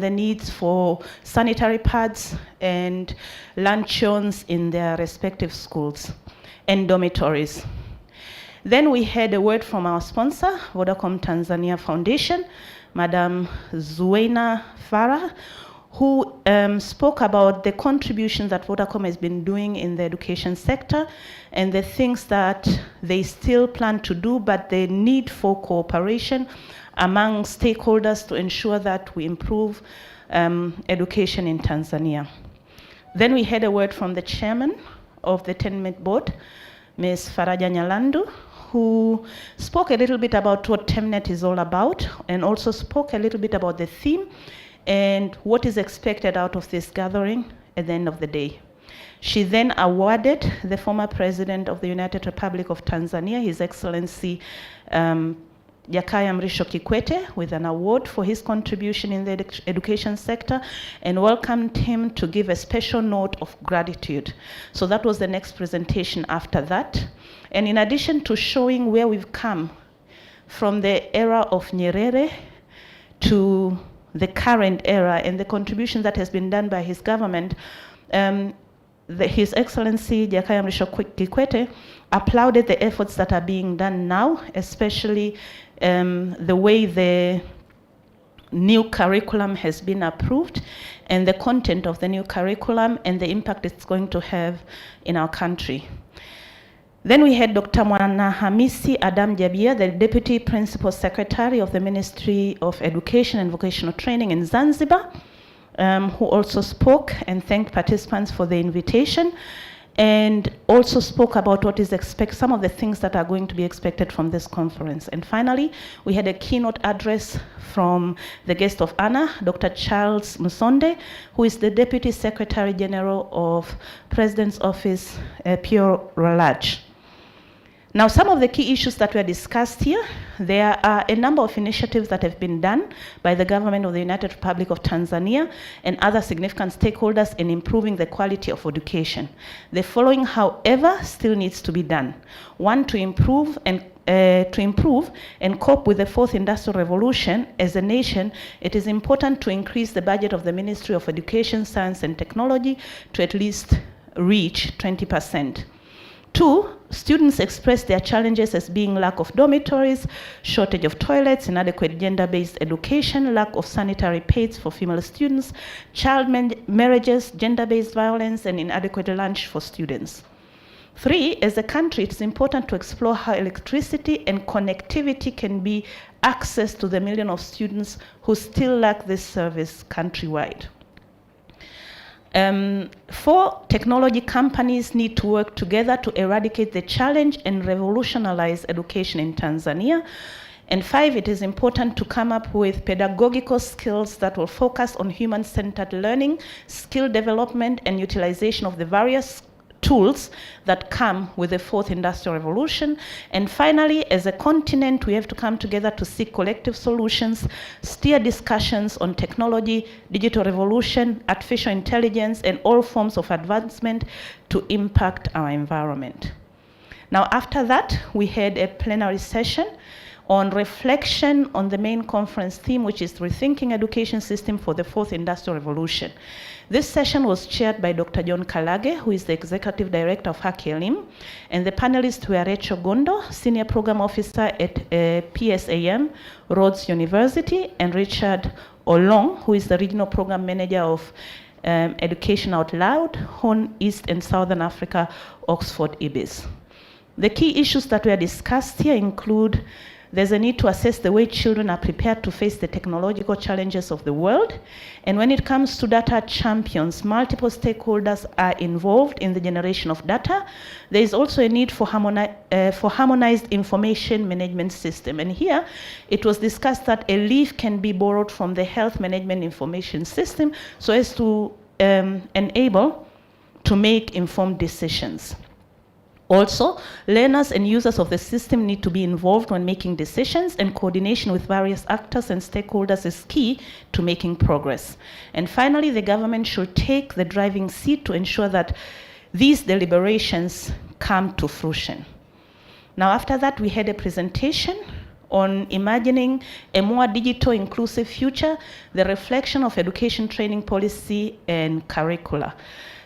on the needs for sanitary pads and luncheons in their respective schools and dormitories. Then we had a word from our sponsor, Vodacom Tanzania Foundation, Madam Zuena Farah, who spoke about the contributions that Vodacom has been doing in the education sector and the things that they still plan to do, but the need for cooperation among stakeholders to ensure that we improve education in Tanzania. Then we had a word from the chairman of the TENMET board, Ms. Faraja Nyalandu, who spoke a little bit about what TENMET is all about and also spoke a little bit about the theme and what is expected out of this gathering at the end of the day. She then awarded the former president of the United Republic of Tanzania, His Excellency Jakaya Mrisho Kikwete, with an award for his contribution in the education sector, and welcomed him to give a special note of gratitude. So that was the next presentation after that. And in addition to showing where we've come from the era of Nyerere to the current era and the contribution that has been done by his government, His Excellency Jakaya Mrisho Kikwete applauded the efforts that are being done now, especially the way the new curriculum has been approved and the content of the new curriculum and the impact it's going to have in our country. Then we had Dr. Mwanahamisi Adam Jabia, the Deputy Principal Secretary of the Ministry of Education and Vocational Training in Zanzibar, who also spoke and thanked participants for the invitation, and also spoke about what is some of the things that are going to be expected from this conference. And finally, we had a keynote address from the guest of honor, Dr. Charles Musonde, who is the Deputy Secretary General of President's Office, Pierre Rolage. Now, some of the key issues that were discussed here, there are a number of initiatives that have been done by the government of the United Republic of Tanzania and other significant stakeholders in improving the quality of education. The following, however, still needs to be done. One, to improve and cope with the fourth industrial revolution. As a nation, it is important to increase the budget of the Ministry of Education, Science and Technology to at least reach 20%. Two, students express their challenges as being lack of dormitories, shortage of toilets, inadequate gender-based education, lack of sanitary pads for female students, child marriages, gender-based violence, and inadequate lunch for students. Three, as a country, it's important to explore how electricity and connectivity can be accessed to the million of students who still lack this service countrywide. Four, technology companies need to work together to eradicate the challenge and revolutionize education in Tanzania. And five, it is important to come up with pedagogical skills that will focus on human-centered learning, skill development, and utilization of the various tools that come with the fourth industrial revolution. And finally, as a continent, we have to come together to seek collective solutions, steer discussions on technology, digital revolution, artificial intelligence, and all forms of advancement to impact our environment. Now, after that, we had a plenary session on reflection on the main conference theme, which is Rethinking Education System for the Fourth Industrial Revolution. This session was chaired by Dr. John Kalage, who is the Executive Director of Haki Elimu, and the panelists were Rachel Gondo, Senior Program Officer at PSAM, Rhodes University, and Richard Olong, who is the Regional Program Manager of Education Out Loud, Horn, East and Southern Africa, Oxford IBIS. The key issues that were discussed here include there's a need to assess the way children are prepared to face the technological challenges of the world. And when it comes to data champions, multiple stakeholders are involved in the generation of data. There is also a need for harmonized information management system. And here, it was discussed that a leaf can be borrowed from the health management information system so as to enable to make informed decisions. Also, learners and users of the system need to be involved when making decisions, and coordination with various actors and stakeholders is key to making progress. And finally, the government should take the driving seat to ensure that these deliberations come to fruition. Now, after that, we had a presentation on imagining a more digital inclusive future, the reflection of education training policy and curricula.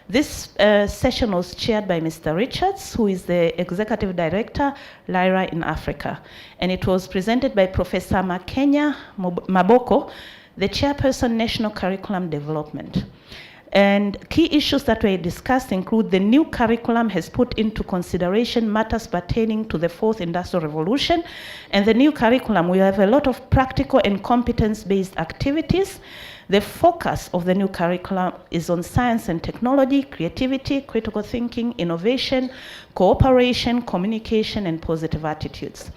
This session was chaired by Mr. Richards, who is the Executive Director, LYRA in Africa. And it was presented by Professor Makenya Maboko, the Chairperson, National Curriculum Development. And key issues that were discussed include the new curriculum has put into consideration matters pertaining to the fourth industrial revolution. And the new curriculum will have a lot of practical and competence-based activities. The focus of the new curriculum is on science and technology, creativity, critical thinking, innovation, cooperation, communication, and positive attitudes.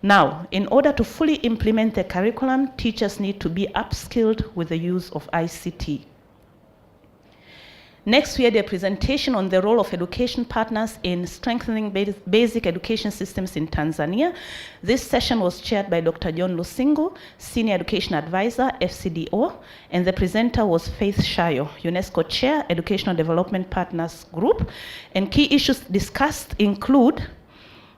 Now, in order to fully implement the curriculum, teachers need to be upskilled with the use of ICT. Next, we had a presentation on the role of education partners in strengthening basic education systems in Tanzania. This session was chaired by Dr. John Lusingu, Senior Education Advisor, FCDO, and the presenter was Faith Shayo, UNESCO Chair, Educational Development Partners Group. And key issues discussed include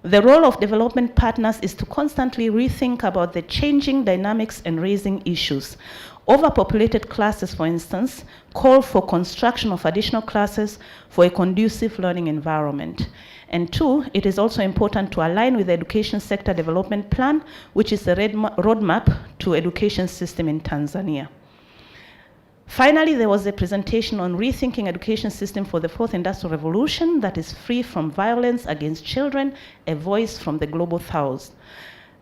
the role of development partners is to constantly rethink about the changing dynamics and raising issues. Overpopulated classes, for instance, call for construction of additional classes for a conducive learning environment. And two, it is also important to align with the education sector development plan, which is the roadmap to education system in Tanzania. Finally, there was a presentation on rethinking education system for the fourth industrial revolution that is free from violence against children, a voice from the global south.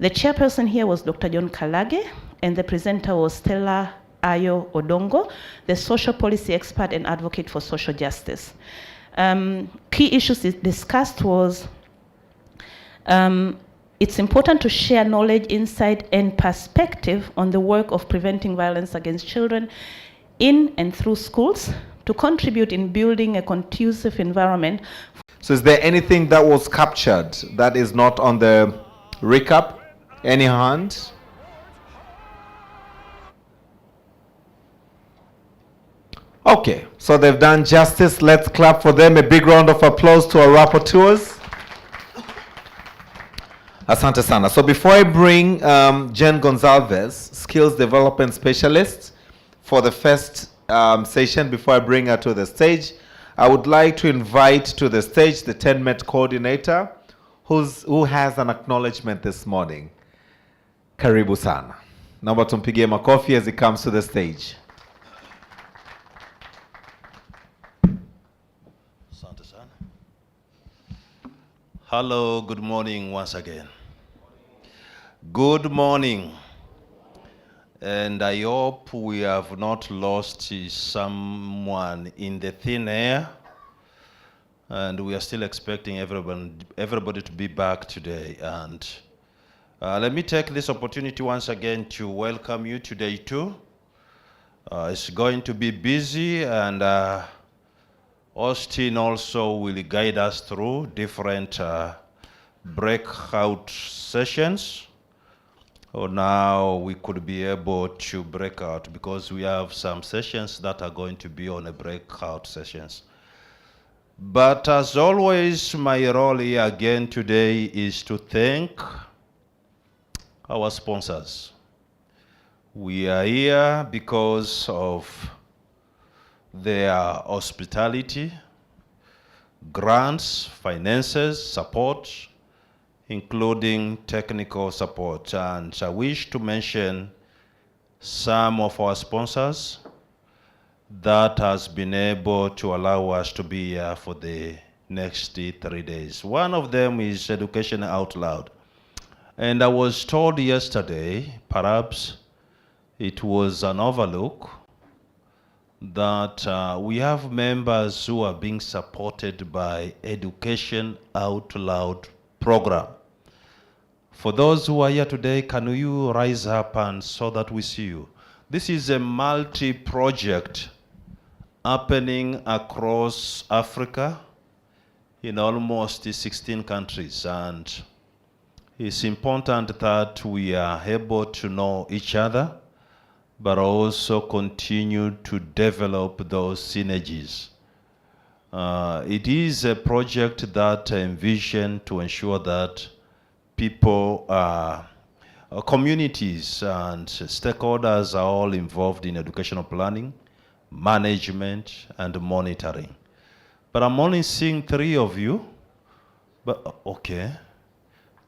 The chairperson here was Dr. John Kalage, and the presenter was Stella Ayo Odongo, the social policy expert and advocate for social justice. Key issues discussed was it's important to share knowledge, insight, and perspective on the work of preventing violence against children in and through schools to contribute in building a conducive environment. So is there anything that was captured that is not on the recap? Any hands? Okay, so they've done justice. Let's clap for them. A big round of applause to our rapporteurs. Asante sana. So before I bring Jen Gonzalez, Skills Development Specialist, for the first session, before I bring her to the stage, I would like to invite to the stage the 10-Met coordinator who has an acknowledgement this morning. Karibu sana. Naomba tumpigie makofi as he comes to the stage. Asante sana. Hello, good morning once again. Good morning. And I hope we have not lost someone in the thin air. And we are still expecting everybody to be back today. And let me take this opportunity once again to welcome you today too. It's going to be busy, and Austin also will guide us through different breakout sessions. So now we could be able to break out because we have some sessions that are going to be on a breakout sessions. But as always, my role here again today is to thank our sponsors. We are here because of their hospitality, grants, finances, support, including technical support. And I wish to mention some of our sponsors that has been able to allow us to be here for the next 3 days. One of them is Education Out Loud. And I was told yesterday, perhaps it was an overlook, that we have members who are being supported by Education Out Loud program. For those who are here today, can you rise up and so that we see you? This is a multi-project happening across Africa in almost 16 countries, and it's important that we are able to know each other, but also continue to develop those synergies. It is a project that I envision to ensure that people are Communities and stakeholders are all involved in educational planning, management, and monitoring. But I'm only seeing 3 of you. But okay.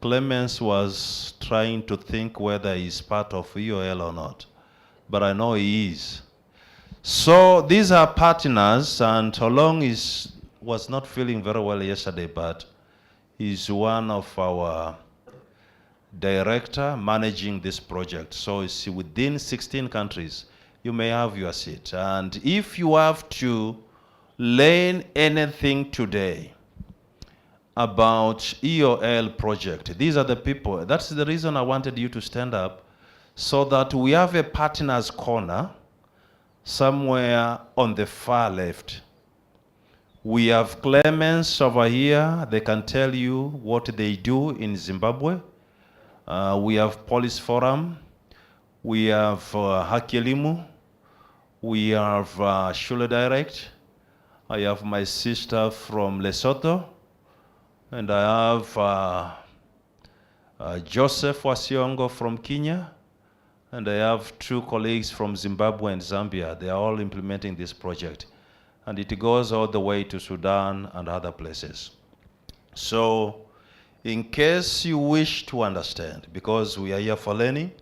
Clemens was trying to think whether he's part of EOL or not. But I know he is. So these are partners, and Olong was not feeling very well yesterday, but he's one of our director managing this project. So it's within 16 countries. You may have your seat. And if you have to learn anything today about EOL project, these are the people. That's the reason I wanted you to stand up, so that we have a partners corner somewhere on the far left. We have Clemens over here. They can tell you what they do in Zimbabwe. We have Police Forum. We have Hakelimu. We have Shule Direct. I have my sister from Lesotho. And I have Joseph Wasiongo from Kenya. And I have 2 colleagues from Zimbabwe and Zambia. They are all implementing this project. And it goes all the way to Sudan and other places. So, in case you wish to understand, because we are here for learning,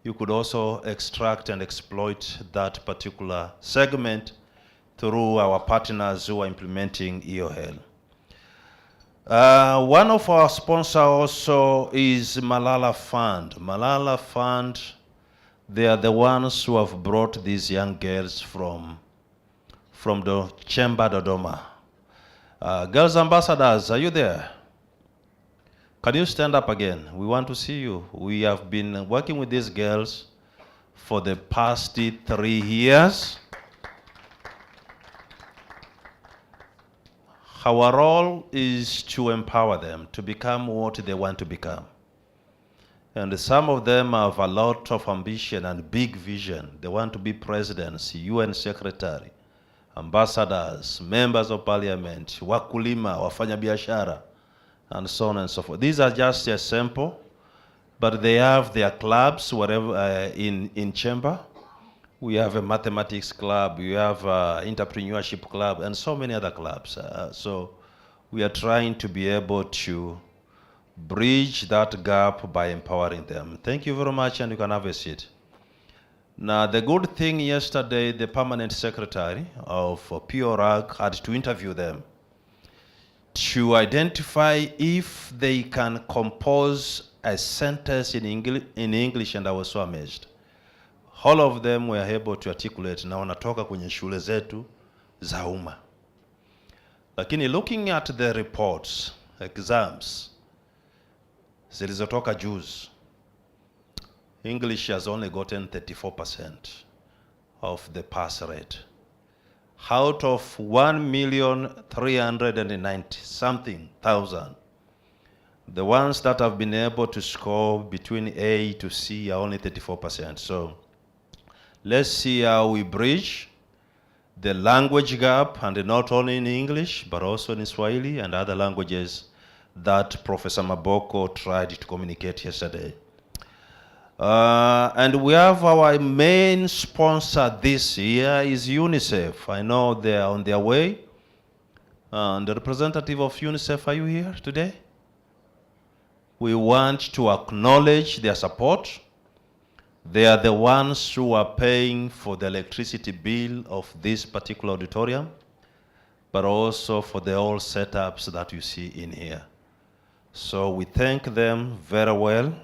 you could also extract and exploit that particular segment through our partners who are implementing EOL. One of our sponsors also is Malala Fund. Malala Fund, they are the ones who have brought these young girls from the Chamber Dodoma. Girls ambassadors, are you there? Can you stand up again? We want to see you. We have been working with these girls for the past 3 years. Our role is to empower them to become what they want to become. And some of them have a lot of ambition and big vision. They want to be presidents, UN secretary, ambassadors, members of parliament, wakulima, wafanyabiashara, and so on and so forth. These are just a sample, but they have their clubs wherever in chamber. We have a mathematics club, we have an entrepreneurship club, and so many other clubs. So we are trying to be able to bridge that gap by empowering them. Thank you very much, and you can have a seat. Now, the good thing yesterday, the permanent secretary of PORAG had to interview them to identify if they can compose a sentence in English, and I was so amazed. All of them were able to articulate na wanatoka kwenye shule zetu za umma. Lakini looking at the reports, exams, zilizotoka juzi, English has only gotten 34% of the pass rate. Out of 1,390,000, the ones that have been able to score between A to C are only 34%. So let's see how we bridge the language gap, and not only in English, but also in Swahili and other languages that Professor Maboko tried to communicate yesterday. And we have our main sponsor this year is UNICEF. I know they are on their way. The representative of UNICEF, are you here today? We want to acknowledge their support. They are the ones who are paying for the electricity bill of this particular auditorium, but also for the all setups that you see in here. So we thank them very well,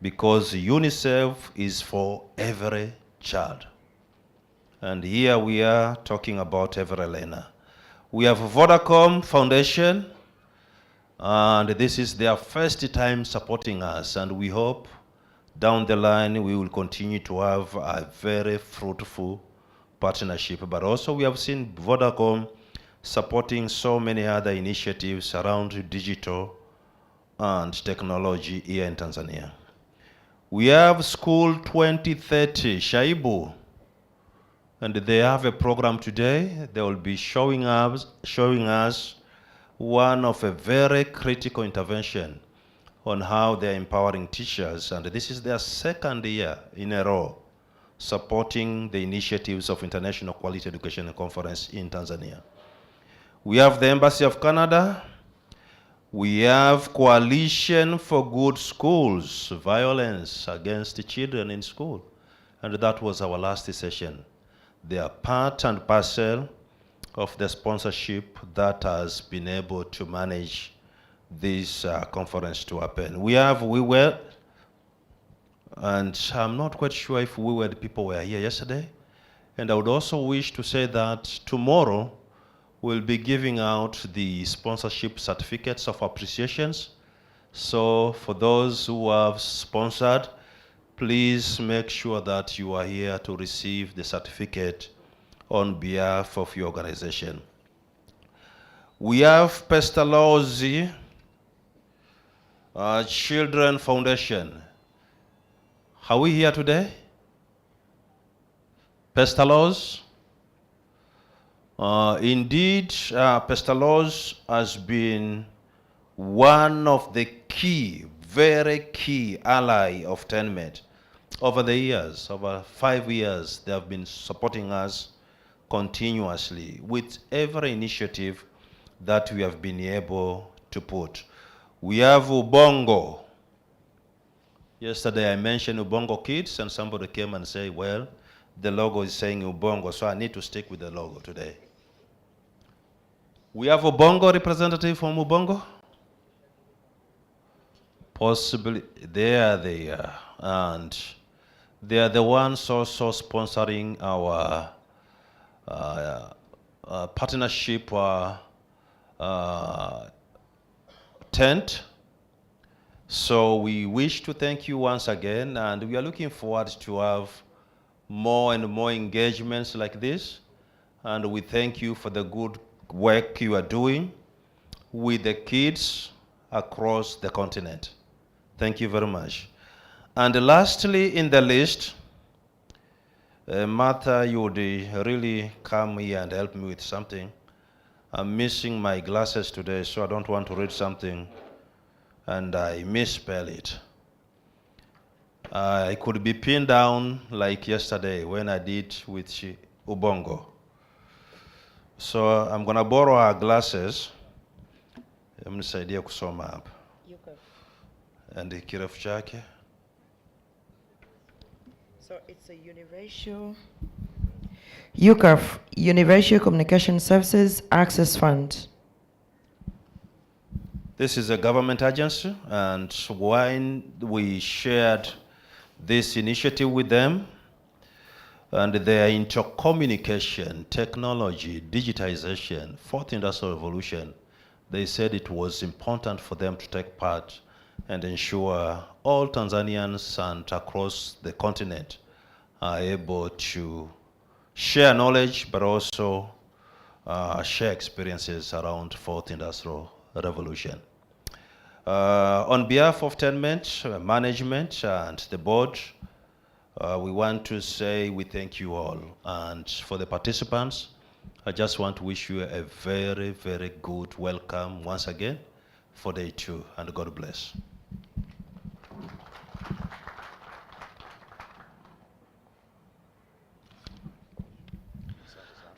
because UNICEF is for every child. And here we are talking about every learner. We have Vodacom Foundation, and this is their first time supporting us, and we hope down the line we will continue to have a very fruitful partnership. But also we have seen Vodacom supporting so many other initiatives around digital and technology here in Tanzania. We have School 2030, Shaibu, and they have a program today. They will be showing us one of a very critical intervention on how they're empowering teachers, and this is their second year in a row supporting the initiatives of International Quality Education Conference in Tanzania. We have the Embassy of Canada. We have Coalition for Good Schools, violence against the children in school. And that was our last session. They are part and parcel of the sponsorship that has been able to manage this conference to happen. We were, and I'm not quite sure if we were the people were here yesterday. And I would also wish to say that tomorrow we'll be giving out the sponsorship certificates of appreciations. So for those who have sponsored, please make sure that you are here to receive the certificate on behalf of your organization. We have Pestalozzi Children Foundation. Are we here today? Pestalozzi? Indeed, Pestalozzi has been one of the key, very key ally of TENMET. Over the years, over 5 years, they have been supporting us continuously with every initiative that we have been able to put. We have Ubongo. Yesterday I mentioned Ubongo Kids, and somebody came and said, well, the logo is saying Ubongo, so I need to stick with the logo today. We have Ubongo representative from Ubongo? Possibly, there they are. And they are the ones also sponsoring our partnership tent. So we wish to thank you once again, and we are looking forward to have more and more engagements like this. And we thank you for the good work you are doing with the kids across the continent. Thank you very much. And lastly in the list, Martha, you would really come here and help me with something. I'm missing my glasses today, so I don't want to read something and I misspell it. I could be pinned down like yesterday when I did with Ubongo. So I'm going to borrow her glasses. Mnisaidia kusoma hapa. And the kirefu chake. So it's a UCAF, Universal Communication Services Access Fund. This is a government agency, and when we shared this initiative with them, and their intercommunication, technology, digitization, fourth industrial revolution, they said it was important for them to take part and ensure all Tanzanians and across the continent are able to share knowledge, but also share experiences around fourth industrial revolution. On behalf of TENMET, management, and the board, we want to say we thank you all. And for the participants, I just want to wish you a very, very good welcome once again for day 2, and God bless.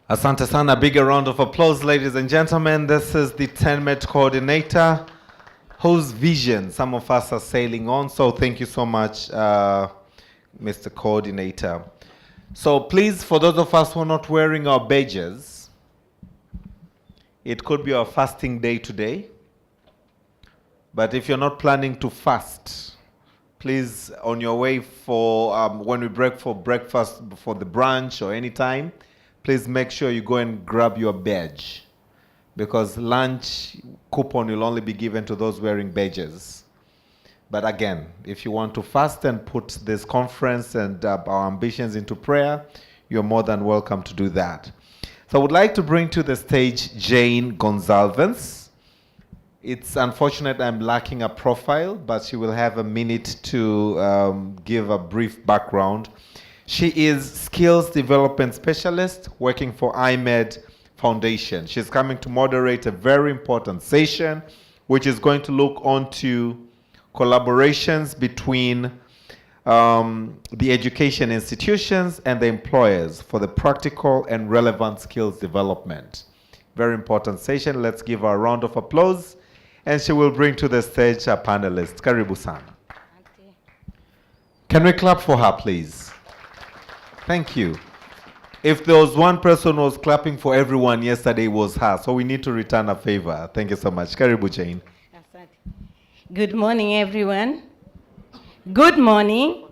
Asante sana. A bigger round of applause, ladies and gentlemen. This is the TENMET coordinator, whose vision some of us are sailing on. So thank you so much, Mr. Coordinator. So please, for those of us who are not wearing our badges, it could be our fasting day today. But if you're not planning to fast, please, on your way for when we break for breakfast, for the brunch or any time, please make sure you go and grab your badge, because lunch coupon will only be given to those wearing badges. But again, if you want to fast and put this conference and our ambitions into prayer, you're more than welcome to do that. So I would like to bring to the stage Jane Gonzalez. It's unfortunate I'm lacking a profile, but she will have a minute to give a brief background. She is Skills Development Specialist working for IMED Foundation. She's coming to moderate a very important session, which is going to look onto collaborations between the education institutions and the employers for the practical and relevant skills development. Very important session. Let's give her a round of applause. And she will bring to the stage our panelists. Karibu sana. Can we clap for her, please? Thank you. If there was one person who was clapping for everyone yesterday, it was her. So we need to return a favor. Thank you so much. Karibu, Jane. Good morning, everyone. Good morning.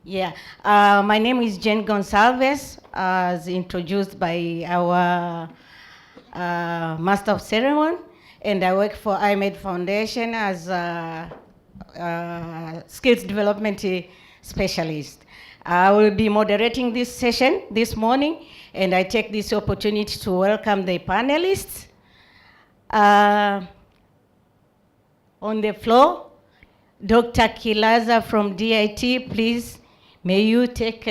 Yeah, my name is Jane Gonsalves, as introduced by our Master of Ceremony, and I work for IMED Foundation as a Skills Development Specialist. I will be moderating this session this morning, and I take this opportunity to welcome the panelists. On the floor, Dr. Kilaza from DIT, please, may you take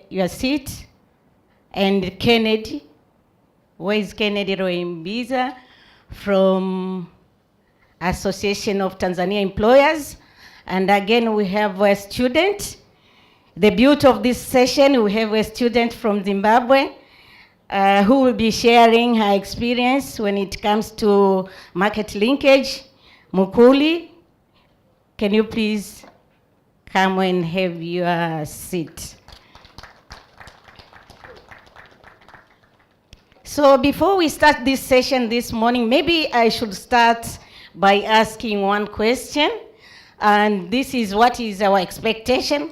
your seat. And Kennedy, where is Kennedy Roimbiza from Association of Tanzania Employers. And again, we have a student. The beauty of this session, we have a student from Zimbabwe who will be sharing her experience when it comes to market linkage. Mukuli, can you please come and have your seat? So before we start this session this morning, maybe I should start by asking one question. And this is what is our expectation.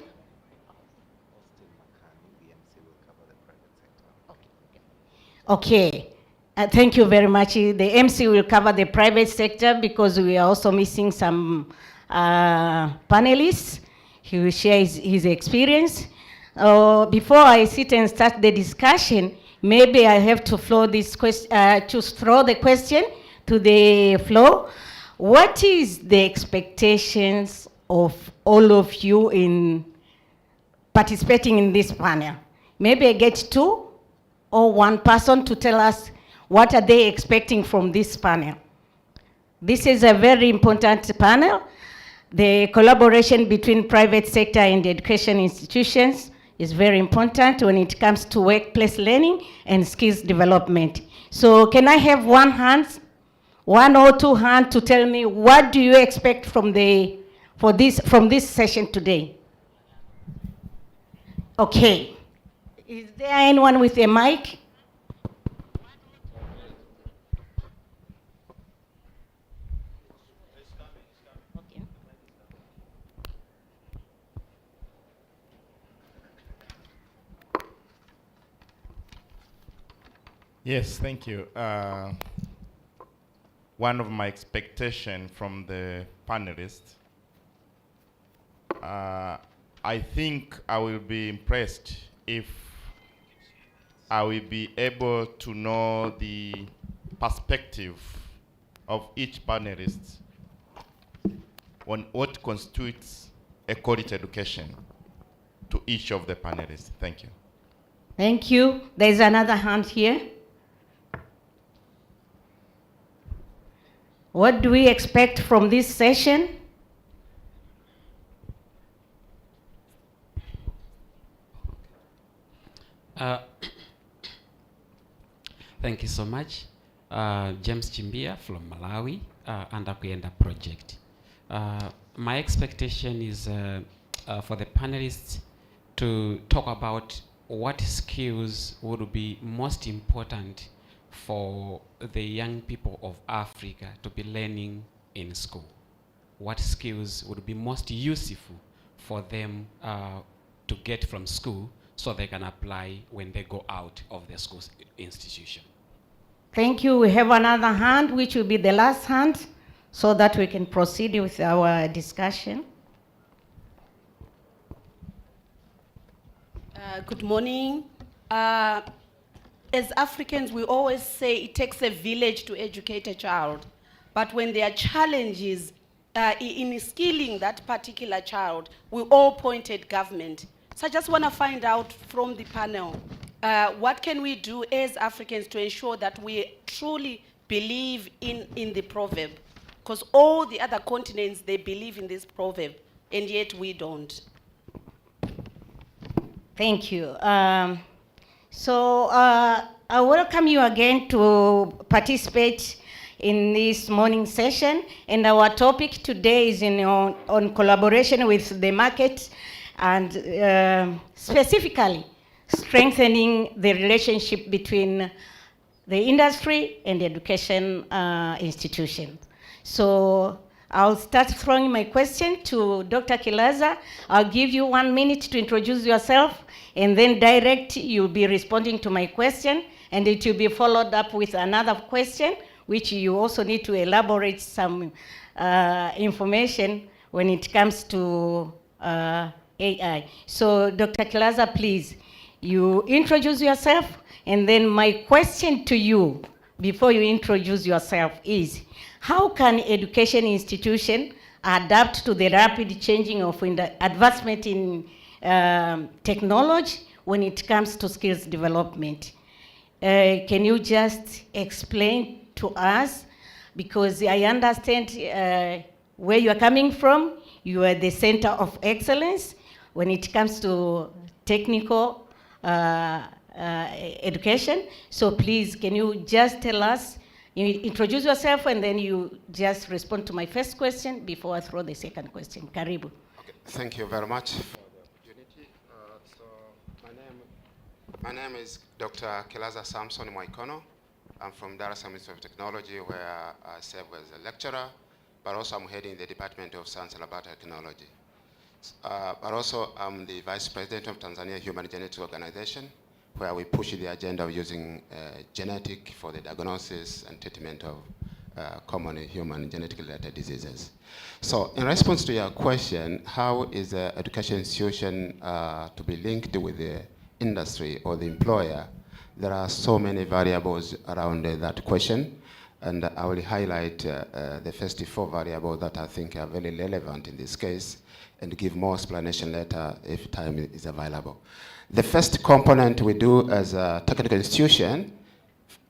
Okay. Thank you very much. The MC will cover the private sector because we are also missing some panelists. He will share his experience. Before I sit and start the discussion, maybe I have to throw this throw the question to the floor. What is the expectations of all of you in participating in this panel? Maybe I get two or one person to tell us what are they expecting from this panel. This is a very important panel. The collaboration between private sector and education institutions is very important when it comes to workplace learning and skills development. So can I have one or two hands to tell me what do you expect from this session today? Okay. Is there anyone with a mic? Yes, thank you. One of my expectations from the panelists, I think I will be impressed if I will be able to know the perspective of each panelist on what constitutes a quality education to each of the panelists. Thank you. Thank you. There's another hand here. What do we expect from this session? Thank you so much. James Chimbia from Malawi, under Kuyenda project. My expectation is for the panelists to talk about what skills would be most important for the young people of Africa to be learning in school. What skills would be most useful for them to get from school so they can apply when they go out of the school institution. Thank you. We have another hand, which will be the last hand, so that we can proceed with our discussion. Good morning. As Africans, we always say it takes a village to educate a child. But when there are challenges in skilling that particular child, we all point at government. So I just want to find out from the panel, what can we do as Africans to ensure that we truly believe in the proverb? Because all the other continents, they believe in this proverb, and yet we don't. Thank you. I welcome you again to participate in this morning session. And our topic today is on collaboration with the market and specifically strengthening the relationship between the industry and the education institutions. So I'll start throwing my question to Dr. Kilaza. I'll give you 1 minute to introduce yourself, and then direct, you'll be responding to my question, and it will be followed up with another question, which you also need to elaborate some information when it comes to AI. So Dr. Kilaza, please, you introduce yourself, and then my question to you before you introduce yourself is, how can education institution adapt to the rapid changing of advancement in technology when it comes to skills development? Can you just explain to us, because I understand where you are coming from, you are the center of excellence when it comes to technical education. So please, can you just tell us, you introduce yourself, and then you just respond to my first question before I throw the second question. Karibu. Okay. Thank you very much for the opportunity. My name is Dr. Kilaza Samson Mwaikono. I'm from Dar es Salaam Institute of Technology, where I serve as a lecturer, but also I'm heading the Department of Science and Laboratory Technology. But also I'm the Vice President of Tanzania Human Genetics Organization, where we push the agenda of using genetic for the diagnosis and treatment of common human genetically related diseases. So in response to your question, how is the education institution to be linked with the industry or the employer? There are so many variables around that question, and I will highlight the first 4 variables that I think are very relevant in this case, and give more explanation later if time is available. The first component we do as a technical institution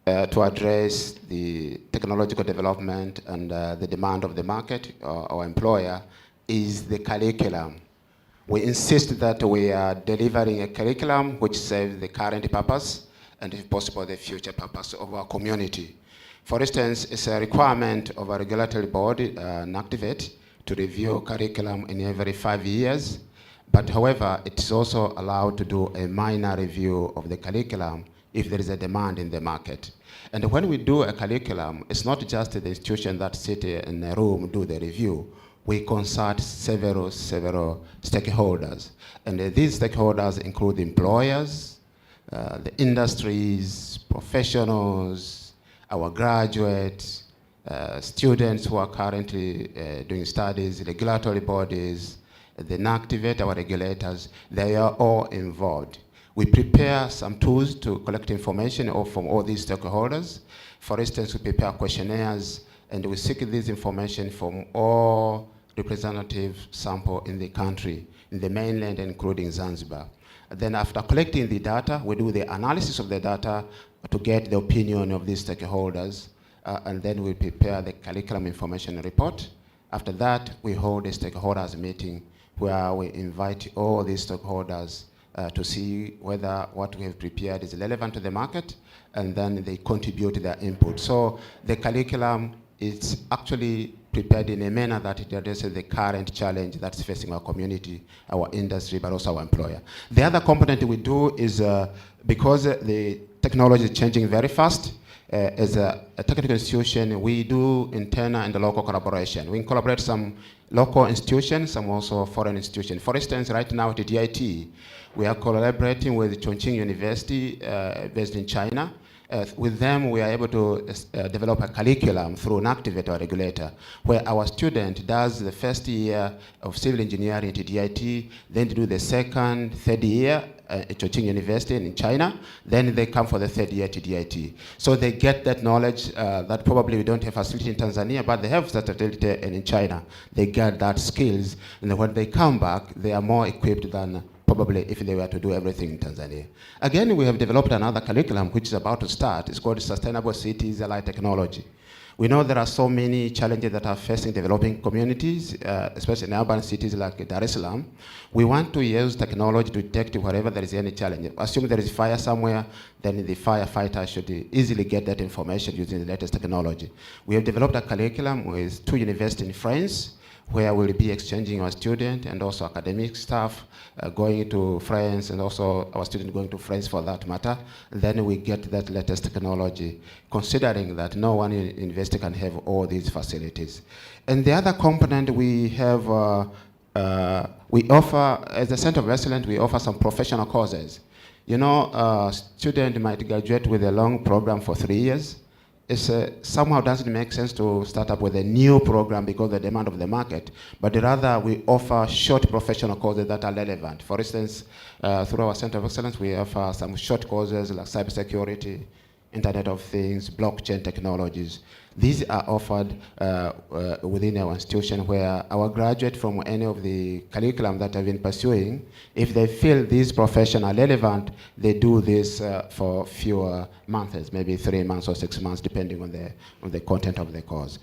to address the technological development and the demand of the market or employer is the curriculum. We insist that we are delivering a curriculum which serves the current purpose and, if possible, the future purpose of our community. For instance, it's a requirement of a regulatory body, NACTIVATE, to review curriculum in every 5 years. But however, it's also allowed to do a minor review of the curriculum if there is a demand in the market. And when we do a curriculum, it's not just the institution that sit in a room do the review. We consult several stakeholders. And these stakeholders include employers, the industries, professionals, our graduates, students who are currently doing studies, regulatory bodies, the NACTIVATE, our regulators, they are all involved. We prepare some tools to collect information from all these stakeholders. For instance, we prepare questionnaires, and we seek this information from all representative sample in the country, in the mainland, including Zanzibar. Then after collecting the data, we do the analysis of the data to get the opinion of these stakeholders, and then we prepare the curriculum information report. After that, we hold a stakeholders meeting where we invite all these stakeholders to see whether what we have prepared is relevant to the market, and then they contribute their input. So the curriculum is actually prepared in a manner that it addresses the current challenge that's facing our community, our industry, but also our employer. The other component we do is, because the technology is changing very fast, as a technical institution, we do internal and local collaboration. We collaborate some local institutions, some also foreign institutions. For instance, right now at the DIT, we are collaborating with Chongqing University based in China. With them, we are able to develop a curriculum through an NACTIVATE or regulator, where our student does the first year of civil engineering at DIT, then do the second, third year at Chongqing University in China, then they come for the third year to DIT. So they get that knowledge that probably we don't have facility in Tanzania, but they have that facility in China. They get that skills, and when they come back, they are more equipped than probably if they were to do everything in Tanzania. Again, we have developed another curriculum which is about to start. It's called Sustainable Cities Allied Technology, We know there are so many challenges that are facing developing communities, especially in urban cities like Dar es Salaam. We want to use technology to detect wherever there is any challenge. Assume there is fire somewhere, then the firefighter should easily get that information using the latest technology. We have developed a curriculum with 2 universities in France, where we'll be exchanging our students and also academic staff going to France, and also our students going to France for that matter. Then we get that latest technology, considering that no one university can have all these facilities. And the other component we have, we offer, as a Center of Excellence, we offer some professional courses. You know, a student might graduate with a long program for 3 years. It somehow doesn't make sense to start up with a new program because of the demand of the market, but rather we offer short professional courses that are relevant. For instance, through our Center of Excellence, we offer some short courses like cybersecurity, Internet of Things, blockchain technologies. These are offered within our institution, where our graduates from any of the curriculum that I've been pursuing, if they feel these professions are relevant, they do this for fewer months, maybe 3 months or 6 months, depending on the content of the course.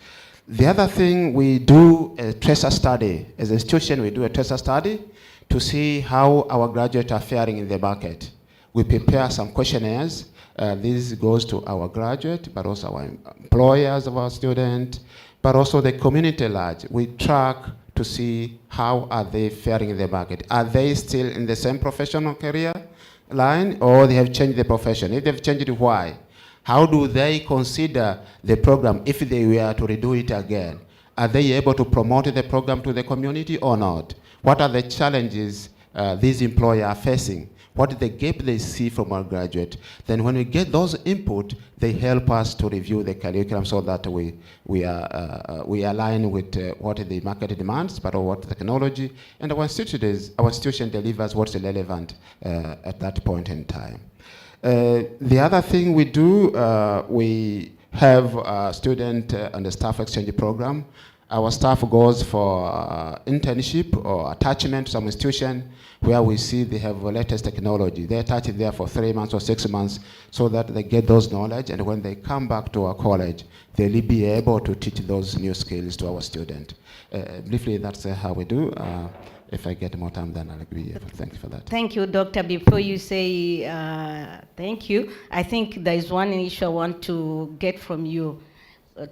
The other thing, we do a tracer study. As an institution, we do a tracer study to see how our graduates are faring in the market. We prepare some questionnaires. This goes to our graduate, but also our employers of our students, but also the community at large. We track to see how are they faring in the market. Are they still in the same professional career line, or they have changed the profession? If they've changed it, why? How do they consider the program if they were to redo it again? Are they able to promote the program to the community or not? What are the challenges these employers are facing? What is the gap they see from our graduate? Then when we get those input, they help us to review the curriculum so that we align with what the market demands, but what technology, and our institution delivers what's relevant at that point in time. The other thing we do, we have a student and a staff exchange program. Our staff goes for internship or attachment to some institution where we see they have the latest technology. They attach it there for 3 months or 6 months so that they get those knowledge, and when they come back to our college, they'll be able to teach those new skills to our student. Briefly, that's how we do. If I get more time, then I'll agree. Thank you for that. Thank you, Doctor. Before you say thank you, I think there is one issue I want to get from you,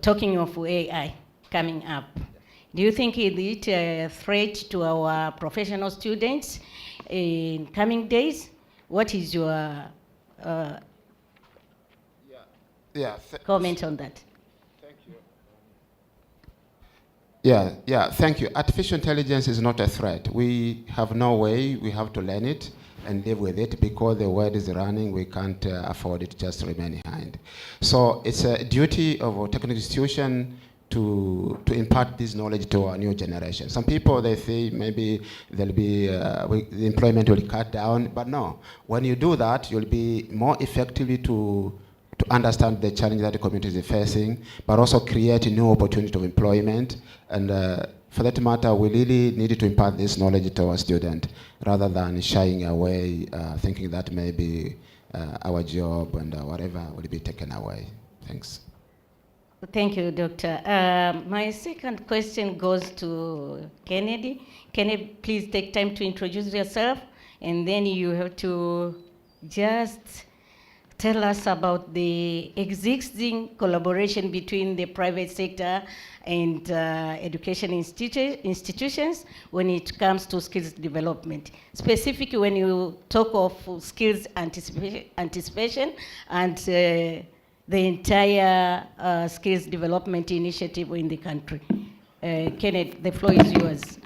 talking of AI coming up. Do you think it is a threat to our professional students in coming days? What is your comment on that? Thank you. Thank you. Artificial intelligence is not a threat. We have no way. We have to learn it and live with it, because the world is running. We can't afford it just to remain behind. So it's a duty of a technical institution to impart this knowledge to our new generation. Some people, they say maybe there'll be the employment will cut down, but no. When you do that, you'll be more effectively to understand the challenge that the community is facing, but also create a new opportunity of employment. And for that matter, we really need to impart this knowledge to our students rather than shying away, thinking that maybe our job and whatever will be taken away. Thanks. Thank you, Doctor. My second question goes to Kennedy. Kennedy, please take time to introduce yourself, and then you have to just tell us about the existing collaboration between the private sector and education institutions when it comes to skills development. Specifically, when you talk of skills anticipation and the entire skills development initiative in the country. Kenneth, the floor is yours.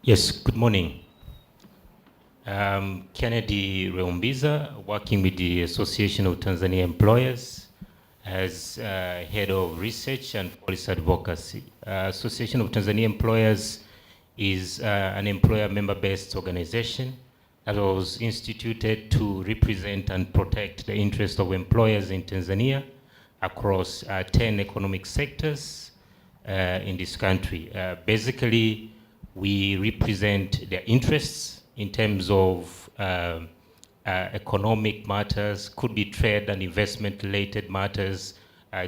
Yes, good morning. Kennedy Reumbiza, working with the Association of Tanzania Employers as Head of Research and Policy Advocacy. Association of Tanzania Employers is an employer member-based organization that was instituted to represent and protect the interests of employers in Tanzania across 10 economic sectors in this country. Basically, we represent their interests in terms of economic matters, could be trade and investment related matters,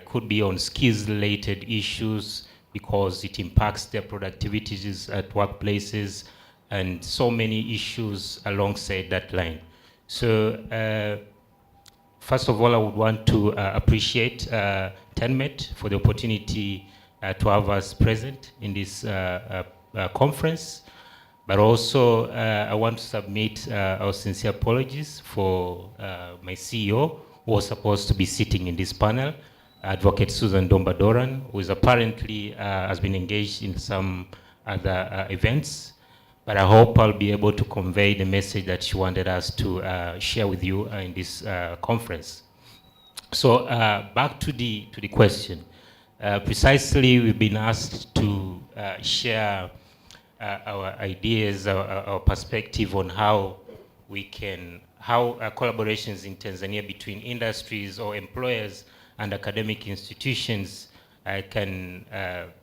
could be on skills related issues because it impacts their productivities at workplaces, and so many issues alongside that line. So first of all, I would want to appreciate TENMET for the opportunity to have us present in this conference. But also, I want to submit our sincere apologies for my CEO, who was supposed to be sitting in this panel, Advocate Susan Domba-Doran, who is apparently has been engaged in some other events. But I hope I'll be able to convey the message that she wanted us to share with you in this conference. So back to the question. Precisely, we've been asked to share our ideas, our perspective on how we can, how collaborations in Tanzania between industries or employers and academic institutions can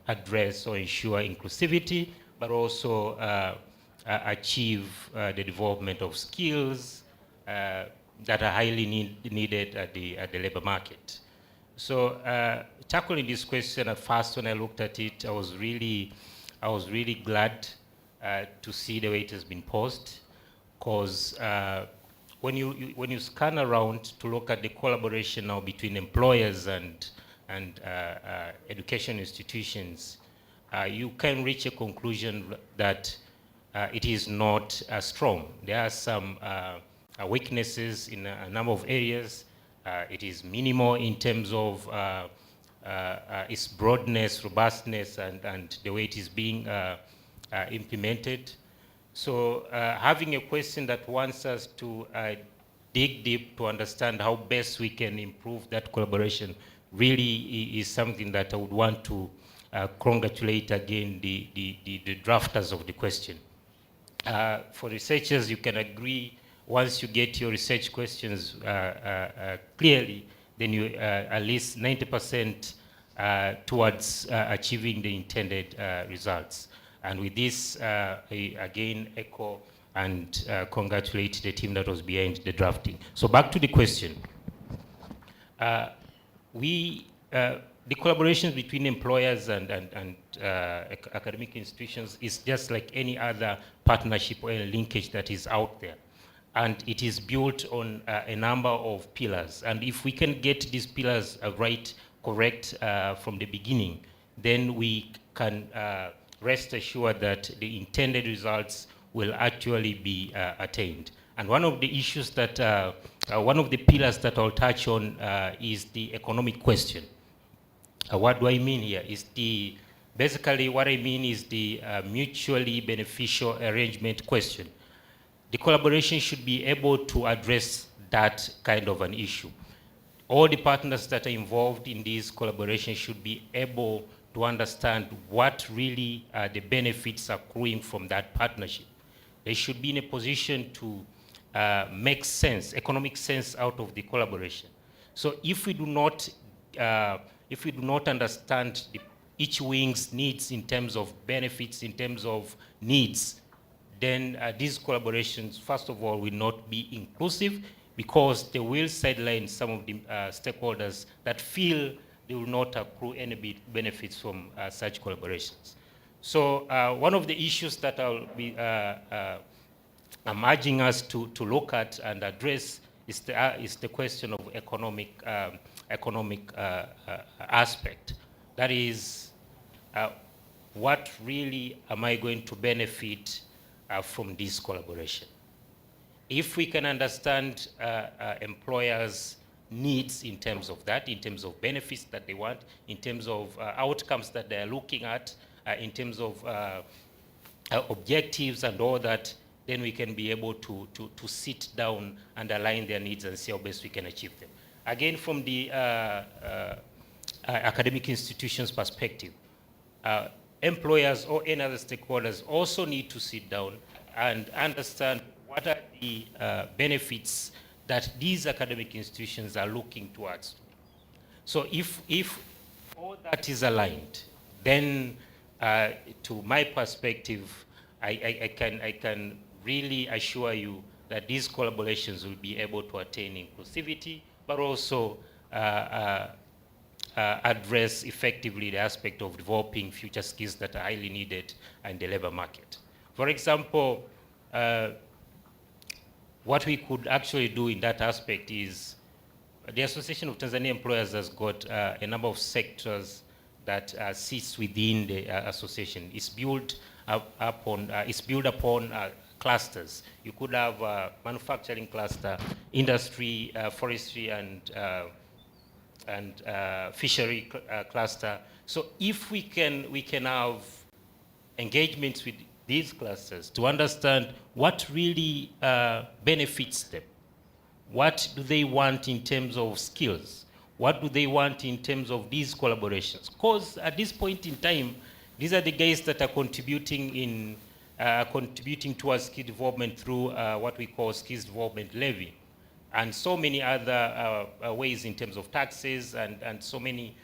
address or ensure inclusivity, but also achieve the development of skills that are highly needed at the labor market. So tackling this question at first, when I looked at it, I was really glad to see the way it has been posed, because when you scan around to look at the collaboration now between employers and education institutions, you can reach a conclusion that it is not strong. There are some weaknesses in a number of areas. It is minimal in terms of its broadness, robustness, and the way it is being implemented. So having a question that wants us to dig deep to understand how best we can improve that collaboration really is something that I would want to congratulate again the drafters of the question. For researchers, you can agree, once you get your research questions clearly, then you at least 90% towards achieving the intended results. And with this, I again echo and congratulate the team that was behind the drafting. So back to the question. The collaboration between employers and academic institutions is just like any other partnership or linkage that is out there. And it is built on a number of pillars. And if we can get these pillars correct from the beginning, then we can rest assured that the intended results will actually be attained. And one of the issues that, one of the pillars that I'll touch on is the economic question. What do I mean here? Basically what I mean is the mutually beneficial arrangement question. The collaboration should be able to address that kind of an issue. All the partners that are involved in this collaboration should be able to understand what really the benefits accruing from that partnership. They should be in a position to make sense, economic sense out of the collaboration. So if we do not understand each wing's needs in terms of benefits, in terms of needs, then these collaborations, first of all, will not be inclusive, because they will sideline some of the stakeholders that feel they will not accrue any benefits from such collaborations. So one of the issues that I'll be I'm urging us to look at and address is the question of economic aspect. That is, what really am I going to benefit from this collaboration? If we can understand employers' needs in terms of that, in terms of benefits that they want, in terms of outcomes that they're looking at, in terms of objectives and all that, then we can be able to sit down and align their needs and see how best we can achieve them. Again, from the academic institutions' perspective, employers or any other stakeholders also need to sit down and understand what are the benefits that these academic institutions are looking towards. So if all that is aligned, then to my perspective, I can really assure you that these collaborations will be able to attain inclusivity, but also address effectively the aspect of developing future skills that are highly needed in the labor market. For example, what we could actually do in that aspect is the Association of Tanzania Employers has got a number of sectors that sits within the association. It's built upon clusters. You could have a manufacturing cluster, industry, forestry, and fishery cluster. So if we can have engagements with these clusters to understand what really benefits them. What do they want in terms of skills? What do they want in terms of these collaborations? Because at this point in time, these are the guys that are contributing towards skill development through what we call skills development levy, and so many other ways in terms of taxes and so many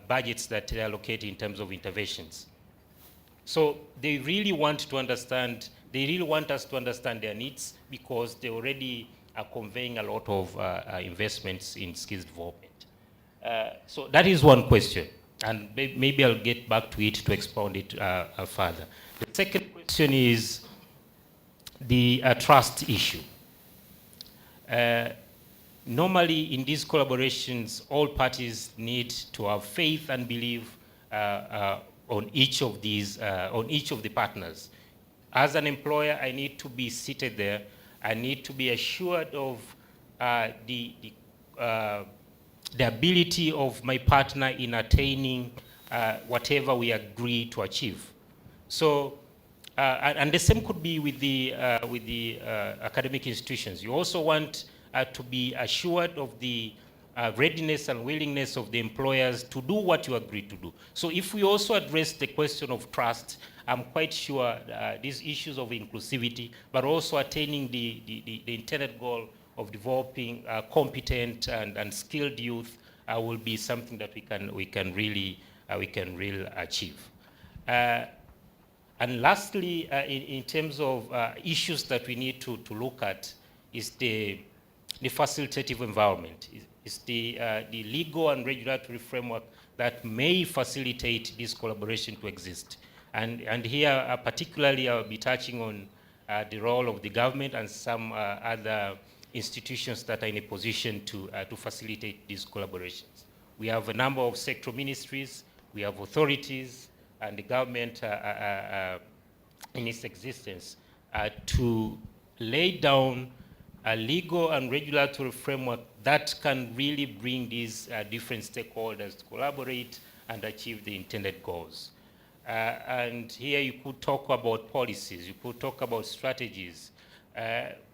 budgets that they allocate in terms of interventions. So they really want to understand, they really want us to understand their needs, because they already are conveying a lot of investments in skills development. So that is one question, and maybe I'll get back to it to expound it further. The second question is the trust issue. Normally in these collaborations, all parties need to have faith and belief on each of these, on each of the partners. As an employer, I need to be seated there. I need to be assured of the ability of my partner in attaining whatever we agree to achieve. So, and the same could be with the academic institutions. You also want to be assured of the readiness and willingness of the employers to do what you agree to do. So if we also address the question of trust, I'm quite sure these issues of inclusivity, but also attaining the intended goal of developing competent and skilled youth will be something that we can really achieve. And lastly, in terms of issues that we need to look at, is the facilitative environment. It's the legal and regulatory framework that may facilitate this collaboration to exist. And here, particularly, I'll be touching on the role of the government and some other institutions that are in a position to facilitate these collaborations. We have a number of sectoral ministries, we have authorities, and the government in its existence to lay down a legal and regulatory framework that can really bring these different stakeholders to collaborate and achieve the intended goals. And here you could talk about policies, you could talk about strategies,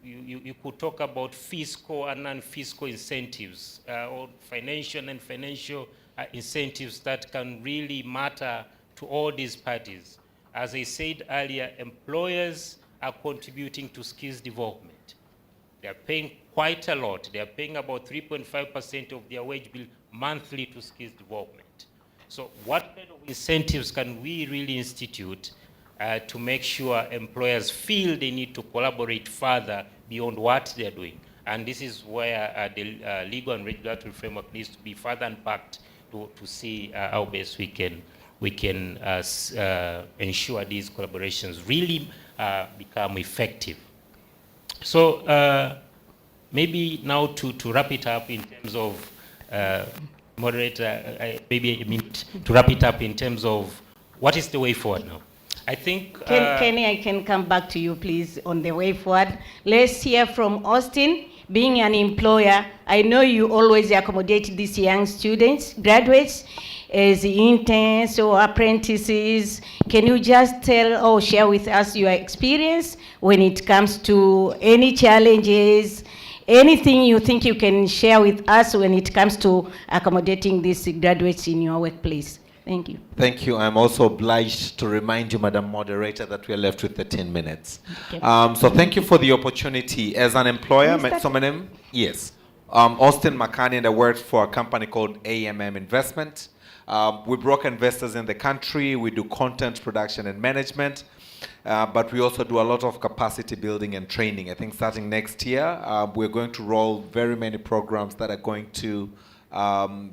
you could talk about fiscal and non-fiscal incentives, or financial and financial incentives that can really matter to all these parties. As I said earlier, employers are contributing to skills development. They are paying quite a lot. They are paying about 3.5% of their wage bill monthly to skills development. So what kind of incentives can we really institute to make sure employers feel they need to collaborate further beyond what they're doing? And this is where the legal and regulatory framework needs to be further unpacked to see how best we can ensure these collaborations really become effective. So maybe now to wrap it up in terms of, moderator, maybe a minute to wrap it up in terms of what is the way forward now. I think... Kenny, I can come back to you, please, on the way forward. Let's hear from Austin. Being an employer, I know you always accommodate these young students, graduates, as interns or apprentices. Can you just tell or share with us your experience when it comes to any challenges, anything you think you can share with us when it comes to accommodating these graduates in your workplace? Thank you. Thank you. I'm also obliged to remind you, Madam Moderator, that we are left with 13 minutes. Okay. So thank you for the opportunity. As an employer, so my name? Yes. Austin Makani, and I work for a company called AMM Investment. We broker investors in the country. We do content production and management. but we also do a lot of capacity building and training. I think starting next year, we're going to roll very many programs that are going to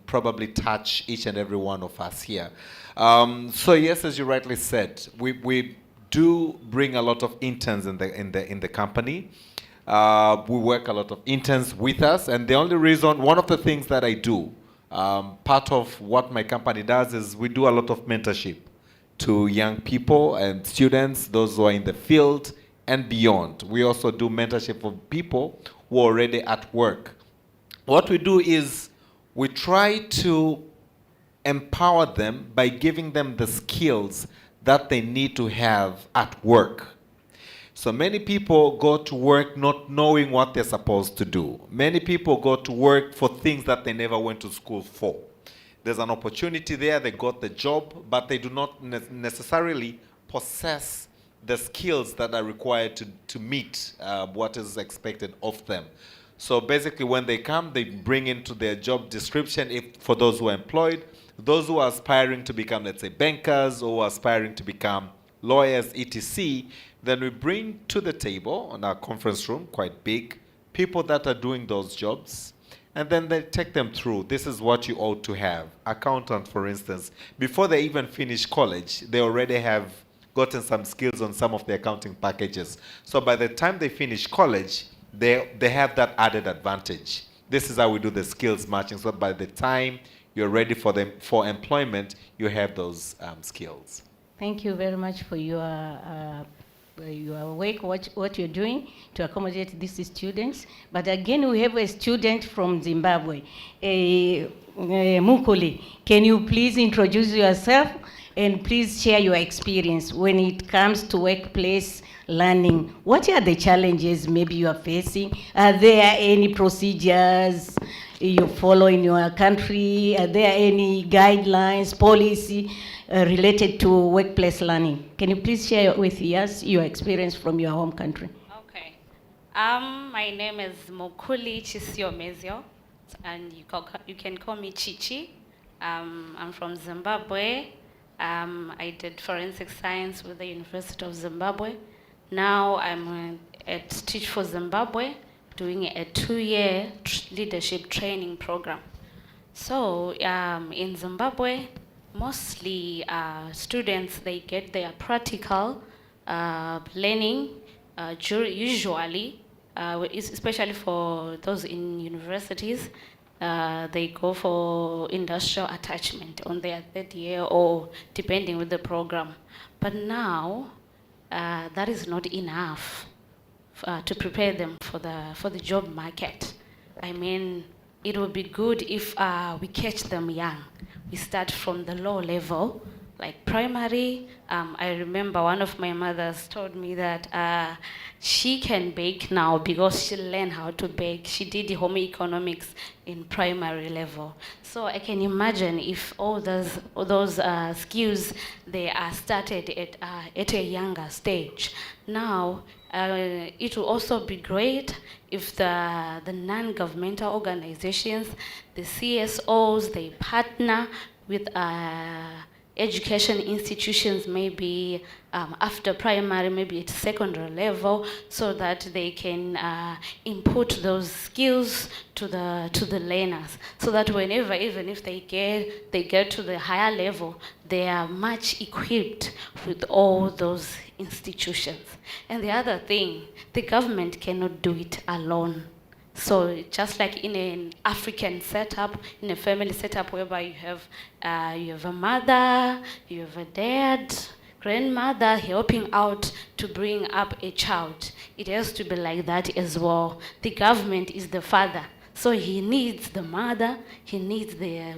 probably touch each and every one of us here. So yes, as you rightly said, we do bring a lot of interns in the company. We work a lot of interns with us, and the only reason, one of the things that I do, part of what my company does is we do a lot of mentorship to young people and students, those who are in the field and beyond. We also do mentorship for people who are already at work. What we do is we try to empower them by giving them the skills that they need to have at work. So many people go to work not knowing what they're supposed to do. Many people go to work for things that they never went to school for. There's an opportunity there, they got the job, but they do not necessarily possess the skills that are required to meet what is expected of them. So basically when they come, they bring into their job description, if for those who are employed, those who are aspiring to become, let's say, bankers or aspiring to become lawyers, etc., then we bring to the table on our conference room, quite big, people that are doing those jobs, and then they take them through. This is what you ought to have. Accountant, for instance, before they even finish college, they already have gotten some skills on some of the accounting packages. So by the time they finish college, they have that added advantage. This is how we do the skills matching. So by the time you're ready for employment, you have those skills. Thank you very much for your work, what you're doing to accommodate these students. But again, we have a student from Zimbabwe, Mukuli. Can you please introduce yourself and please share your experience when it comes to workplace learning? What are the challenges maybe you are facing? Are there any procedures you follow in your country? Are there any guidelines, policy related to workplace learning? Can you please share with us your experience from your home country? Okay. My name is Mokuli Chisiomezio, and you can call me Chichi. I'm from Zimbabwe. I did forensic science with the University of Zimbabwe. Now I'm at Teach for Zimbabwe, doing a 2-year leadership training program. So in Zimbabwe, mostly students, they get their practical learning usually, especially for those in universities, they go for industrial attachment on their 3rd year or depending with the program. But now, that is not enough to prepare them for the job market. I mean, it would be good if we catch them young. We start from the low level, like primary. I remember one of my mothers told me that she can bake now because she learned how to bake. She did home economics in primary level. So I can imagine if all those skills, they are started at a younger stage. Now, it will also be great if the non-governmental organizations, the CSOs, they partner with education institutions, maybe after primary, maybe at secondary level, so that they can input those skills to the learners, so that whenever, even if they get to the higher level, they are much equipped with all those institutions. And the other thing, the government cannot do it alone. So just like in an African setup, in a family setup whereby you have a mother, you have a dad, grandmother helping out to bring up a child. It has to be like that as well. The government is the father, so he needs the mother, he needs the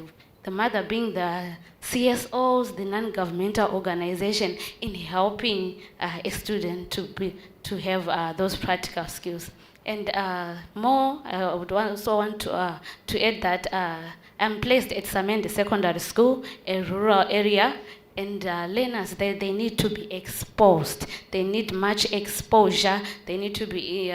mother being the CSOs, the non-governmental organization, in helping a student to have those practical skills. And more, I would also want to add that I'm placed at Samende Secondary School, a rural area, and learners, they need to be exposed. They need much exposure. They need to be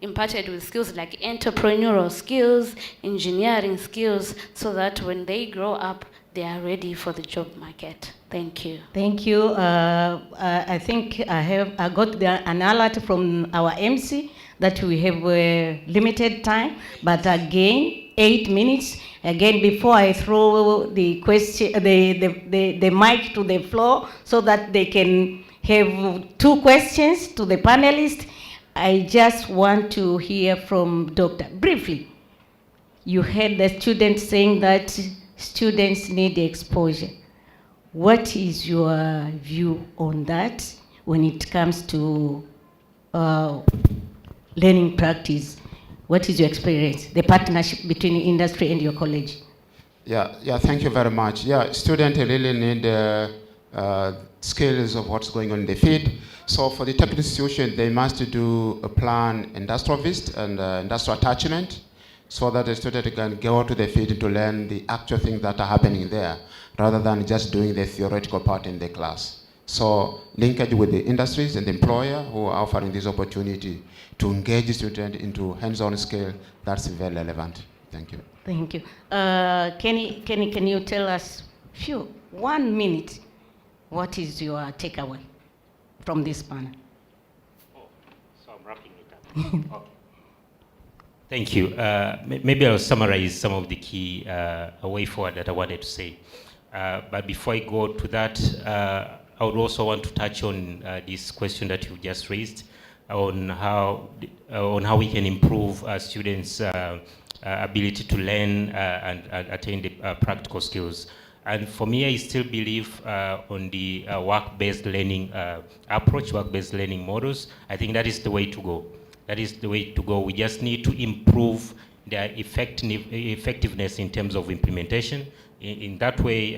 imparted with skills like entrepreneurial skills, engineering skills, so that when they grow up, they are ready for the job market. Thank you. Thank you. I think I got an alert from our MC that we have limited time, but again, 8 minutes. Again, before I throw the question, the mic to the floor so that they can have 2 questions to the panelists, I just want to hear from Dr. Briefly. You heard the students saying that students need exposure. What is your view on that when it comes to learning practice? What is your experience, the partnership between industry and your college? Yeah, thank you very much. Yeah, students really need skills of what's going on in the field. So for the technical institution, they must do a plan industrial visit and industrial attachment so that the student can go to the field to learn the actual things that are happening there, rather than just doing the theoretical part in the class. So linkage with the industries and the employer who are offering this opportunity to engage the student into hands-on skill, that's very relevant. Thank you. Thank you. Can you tell us 1 minute, what is your takeaway from this panel? Oh, so I'm wrapping it up. Okay. Thank you. Maybe I'll summarize some of the key way forward that I wanted to say. But before I go to that, I would also want to touch on this question that you just raised on how we can improve students' ability to learn and attain the practical skills. And for me, I still believe on the work-based learning approach, work-based learning models. I think that is the way to go. That is the way to go. We just need to improve their effectiveness in terms of implementation. In that way,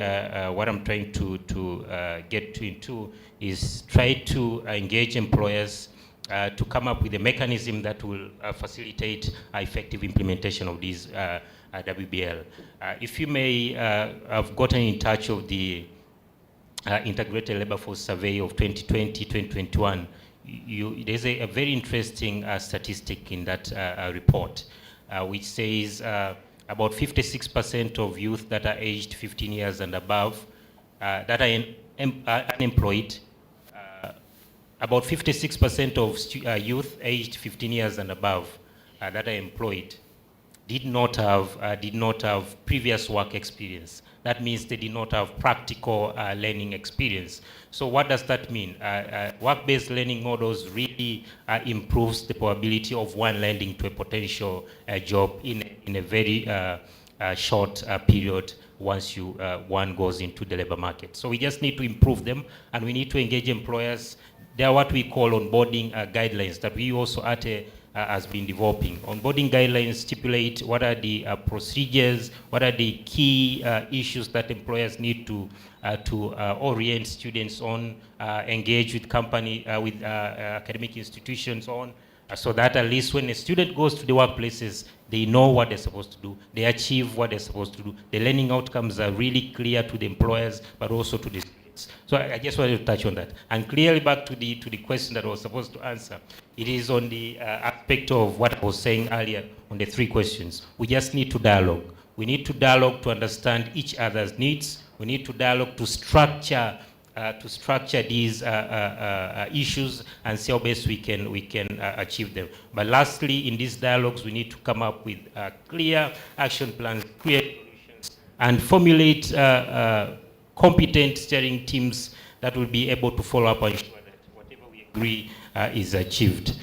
what I'm trying to get into is try to engage employers to come up with a mechanism that will facilitate effective implementation of these WBL. If you may have gotten in touch of the Integrated Labor Force Survey of 2020-2021, there's a very interesting statistic in that report, which says about 56% of youth that are aged 15 years and above that are unemployed, about 56% of youth aged 15 years and above that are employed did not have previous work experience. That means they did not have practical learning experience. So what does that mean? Work-based learning models really improves the probability of one landing to a potential job in a very short period once one goes into the labor market. So we just need to improve them, and we need to engage employers. They are what we call onboarding guidelines that we also has been developing. Onboarding guidelines stipulate what are the procedures, what are the key issues that employers need to orient students on, engage with with academic institutions on, so that at least when a student goes to the workplaces, they know what they're supposed to do, they achieve what they're supposed to do. The learning outcomes are really clear to the employers, but also to the students. So I just wanted to touch on that. And clearly back to the question that I was supposed to answer, it is on the aspect of what I was saying earlier on the 3 questions. We just need to dialogue. We need to dialogue to understand each other's needs. We need to dialogue to structure these issues and see how best we can achieve them. But lastly, in these dialogues, we need to come up with clear action plans, clear solutions, and formulate competent steering teams that will be able to follow up and ensure that whatever we agree is achieved.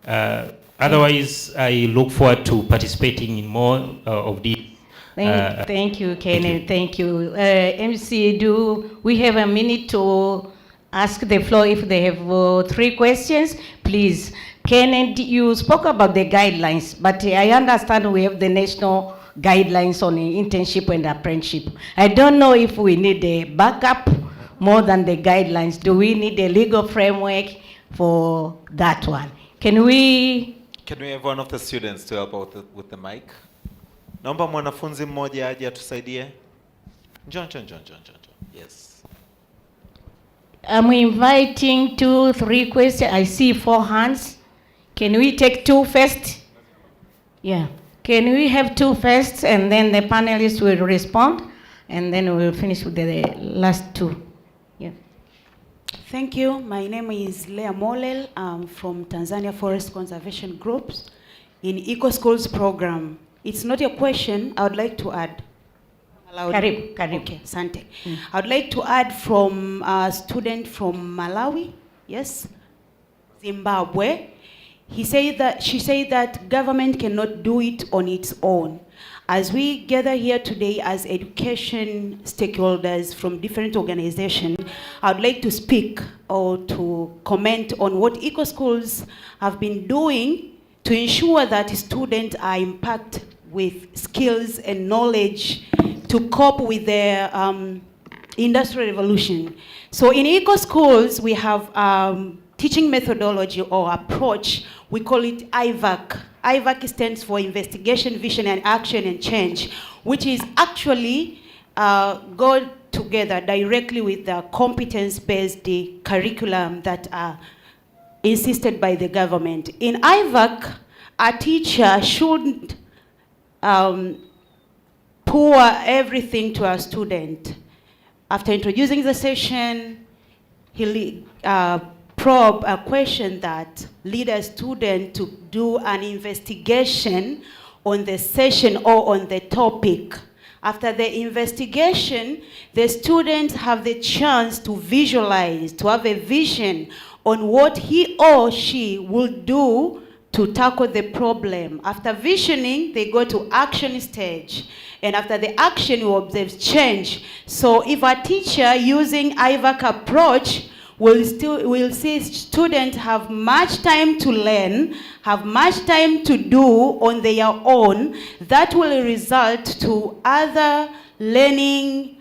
Otherwise, I look forward to participating in more of these. Thank you, Kenneth. Thank you. MC, do we have a minute to ask the floor if they have 3 questions? Please. Kenneth, you spoke about the guidelines, but I understand we have the national guidelines on internship and apprenticeship. I don't know if we need a backup more than the guidelines. Do we need a legal framework for that one? Can we have one of the students to help out with the mic? Naomba mwanafunzi mmoja aje atusaidie. John. Yes. I'm inviting 2, 3 questions. I see 4 hands. Can we take 2 first? Yeah. Can we have 2 first, and then the panelists will respond? and then we'll finish with the last two. Yeah. Thank you. My name is Leah Molel. I'm from Tanzania Forest Conservation Groups in Eco Schools program. It's not a question. I would like to add. Allowed? Karibu. Okay, Sante. I would like to add from a student from Malawi, yes, Zimbabwe. She said that government cannot do it on its own. As we gather here today as education stakeholders from different organizations, I would like to speak or to comment on what Eco Schools have been doing to ensure that students are impacted with skills and knowledge to cope with the industrial revolution. So in Eco Schools, we have teaching methodology or approach. We call it IVAC. IVAC stands for Investigation, Vision, and Action and Change, which is actually go together directly with the competence-based curriculum that are insisted by the government. In IVAC, a teacher shouldn't pour everything to a student. After introducing the session, he'll probe a question that lead a student to do an investigation on the session or on the topic. After the investigation, the students have the chance to visualize, to have a vision on what he or she will do to tackle the problem. After visioning, they go to action stage. And after the action, we observe change. So if a teacher using IVAC approach will see students have much time to learn, have much time to do on their own, that will result to other learning,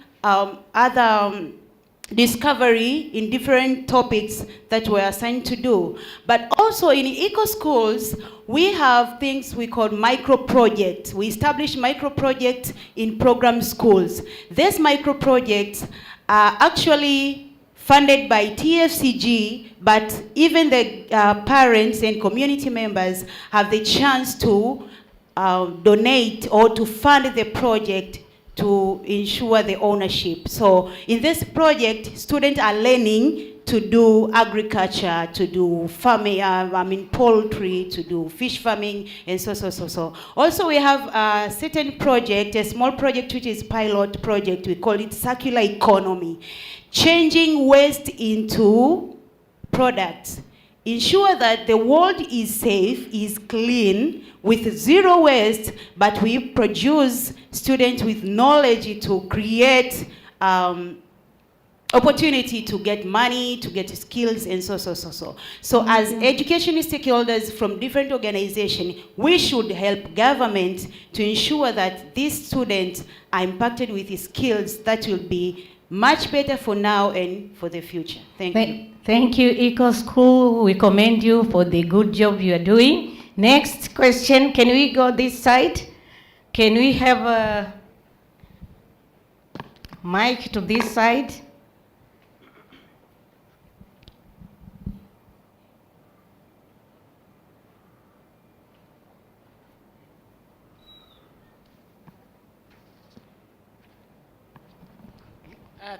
discovery in different topics that we're assigned to do. But also in Eco Schools, we have things we call micro projects. We establish micro projects in program schools. These micro projects are actually funded by TFCG, but even the parents and community members have the chance to donate or to fund the project to ensure the ownership. So in this project, students are learning to do agriculture, to do farming, poultry, to do fish farming, and so. Also, we have a certain project, a small project which is pilot project. We call it circular economy. Changing waste into products. Ensure that the world is safe, is clean, with zero waste, but we produce students with knowledge to create opportunity to get money, to get skills, and so. So as education stakeholders from different organizations, we should help government to ensure that these students are impacted with skills that will be much better for now and for the future. Thank you. Thank you, Eco School. We commend you for the good job you are doing. Next question, can we go this side? Can we have a mic to this side?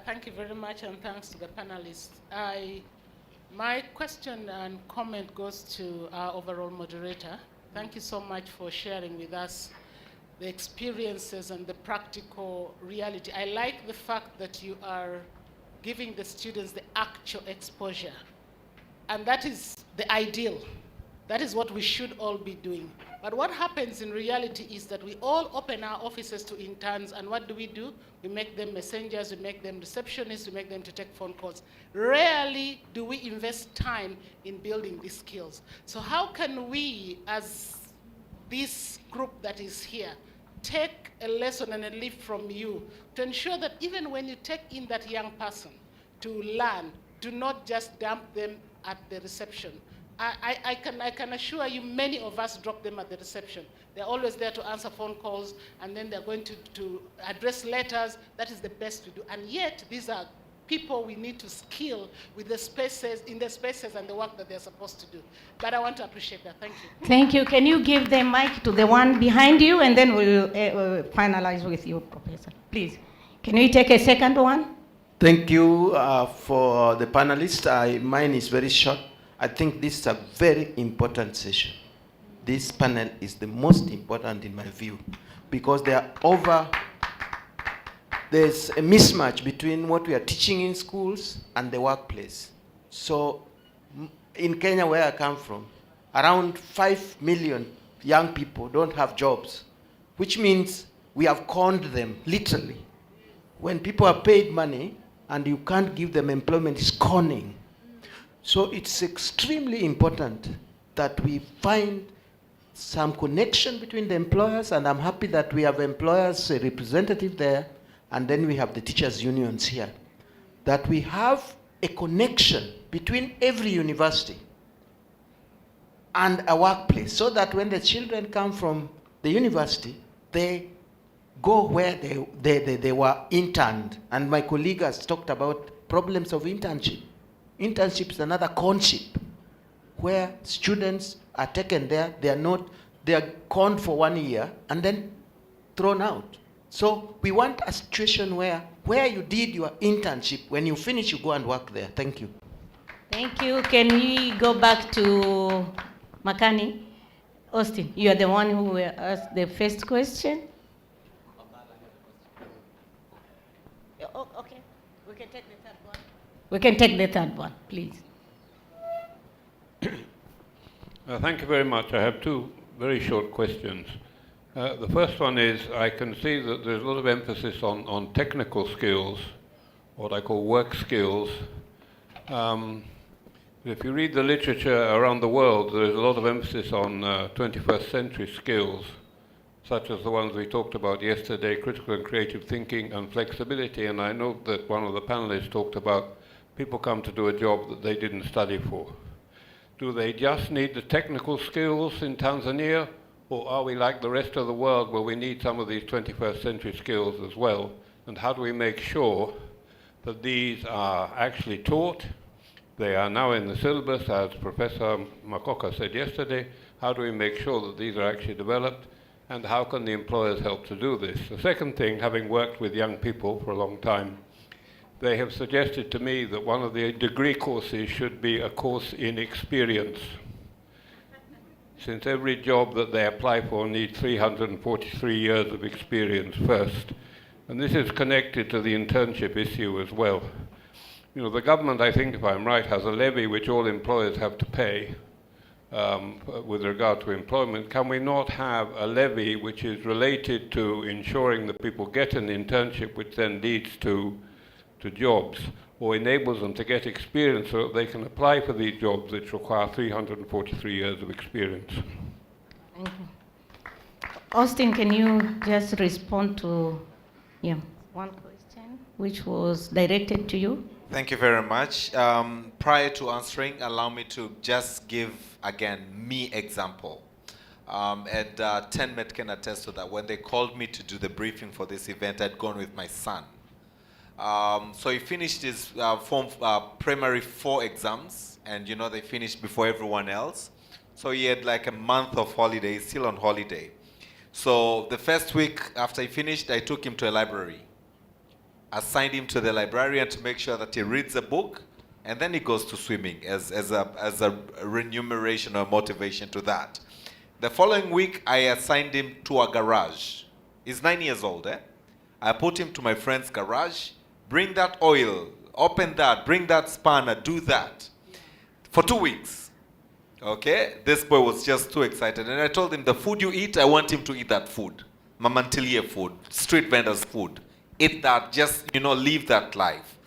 Thank you very much, and thanks to the panelists. My question and comment goes to our overall moderator. Thank you so much for sharing with us the experiences and the practical reality. I like the fact that you are giving the students the actual exposure. And that is the ideal. That is what we should all be doing. But what happens in reality is that we all open our offices to interns, and what do? We make them messengers, we make them receptionists, we make them to take phone calls. Rarely do we invest time in building these skills. So how can we, as this group that is here, take a lesson and a leaf from you to ensure that even when you take in that young person to learn, do not just dump them at the reception. I can assure you many of us drop them at the reception. They're always there to answer phone calls, and then they're going to address letters. That is the best to do. And yet, these are people we need to skill with the spaces, in the spaces and the work that they're supposed to do. But I want to appreciate that. Thank you. Thank you. Can you give the mic to the one behind you, and then we'll finalize with you, Professor. Please. Can we take a second one? Thank you for the panelists. Mine is very short. I think this is a very important session. This panel is the most important in my view because there's a mismatch between what we are teaching in schools and the workplace. So in Kenya, where I come from, around 5 million young people don't have jobs, which means we have conned them, literally. When people are paid money and you can't give them employment, it's conning. So it's extremely important that we find some connection between the employers, and I'm happy that we have employers representative there, and then we have the teachers' unions here. That we have a connection between every university and a workplace, so that when the children come from the university, they go where they were interned. And my colleague has talked about problems of internship. Internship is another conship where students are taken there, they are conned for 1 year and then thrown out. So we want a situation where you did your internship, when you finish, you go and work there. Thank you. Thank you. Can we go back to Makani? Austin, you are the one who asked the first question. Oh, okay. We can take the third one. We can take the third one, please. Thank you very much. I have two very short questions. The first one is, I can see that there's a lot of emphasis on technical skills, what I call work skills. If you read the literature around the world, there's a lot of emphasis on 21st century skills, such as the ones we talked about yesterday, critical and creative thinking and flexibility. And I know that one of the panelists talked about people come to do a job that they didn't study for. Do they just need the technical skills in Tanzania, or are we like the rest of the world where we need some of these 21st century skills as well? And how do we make sure that these are actually taught? They are now in the syllabus, as Professor Makoka said yesterday. How do we make sure that these are actually developed? And how can the employers help to do this? The second thing, having worked with young people for a long time, they have suggested to me that one of the degree courses should be a course in experience. Since every job that they apply for needs 343 years of experience first. And this is connected to the internship issue as well. You know, the government, I think, if I'm right, has a levy which all employers have to pay with regard to employment. Can we not have a levy which is related to ensuring that people get an internship, which then leads to jobs, or enables them to get experience so that they can apply for these jobs which require 343 years of experience? Thank you. Austin, can you just respond to one question which was directed to you? Thank you very much. Prior to answering, allow me to just give, again, me example. And Tenmet can attest to that. When they called me to do the briefing for this event, I'd gone with my son. So he finished his primary 4 exams, and you know they finished before everyone else. So he had like a month of holiday, he's still on holiday. So the first week after he finished, I took him to a library. Assigned him to the librarian to make sure that he reads a book, and then he goes to swimming as a remuneration or motivation to that. The following week, I assigned him to a garage. He's 9 years old, I put him to my friend's garage. Bring that oil, open that, bring that spanner, do that. For 2 weeks. Okay? This boy was just too excited. And I told him, the food you eat, I want him to eat that food. Mamantilie food, street vendors food. Eat that, just, live that life.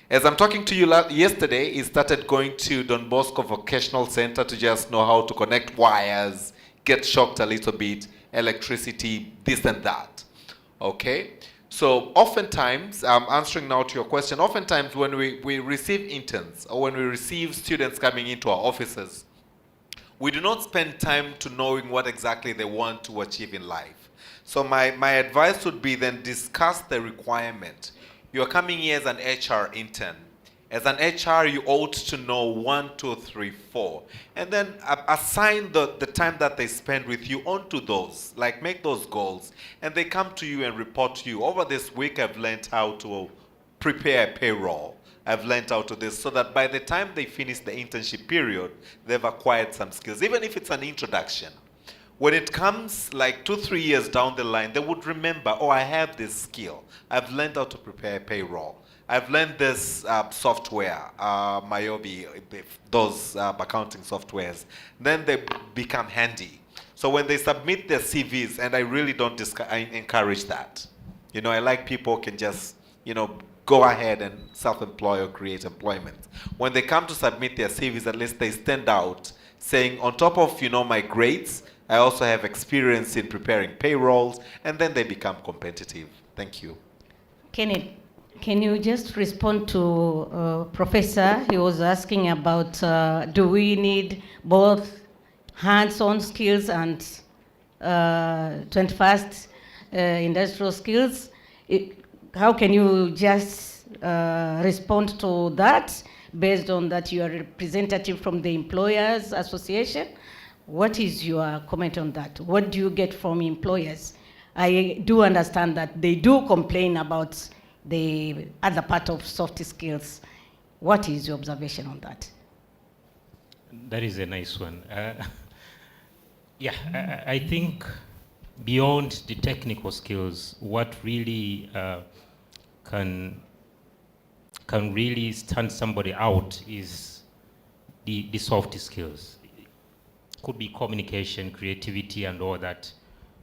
As I'm talking to you yesterday, he started going to Don Bosco Vocational Center to just know how to connect wires, get shocked a little bit, electricity, this and that. Okay? So oftentimes, I'm answering now to your question, oftentimes when we receive interns or when we receive students coming into our offices, we do not spend time to knowing what exactly they want to achieve in life. So my advice would be then discuss the requirement. You're coming here as an HR intern. As an HR, you ought to know 1, 2, 3, 4. And then assign the time that they spend with you onto those. Like make those goals. And they come to you and report to you. Over this week, I've learned how to prepare a payroll. I've learned how to this, so that by the time they finish the internship period, they've acquired some skills, even if it's an introduction. When it comes like 2, 3 years down the line, they would remember, oh, I have this skill. I've learned how to prepare a payroll. I've learned this software, Mayobi, those accounting softwares. Then they become handy. So when they submit their CVs, and I really don't I encourage that. You know, I like people can just, you know, go ahead and self-employ or create employment. When they come to submit their CVs, at least they stand out, saying on top of, you know, my grades, I also have experience in preparing payrolls, and then they become competitive. Thank you. Kenneth, can you just respond to Professor? He was asking about do we need both hands-on skills and 21st industrial skills? How can you just respond to that based on that you are a representative from the Employers Association? What is your comment on that? What do you get from employers? I do understand that they do complain about the other part of soft skills. What is your observation on that? That is a nice one. I think beyond the technical skills, what really can really stand somebody out is the soft skills. Could be communication, creativity, and all that,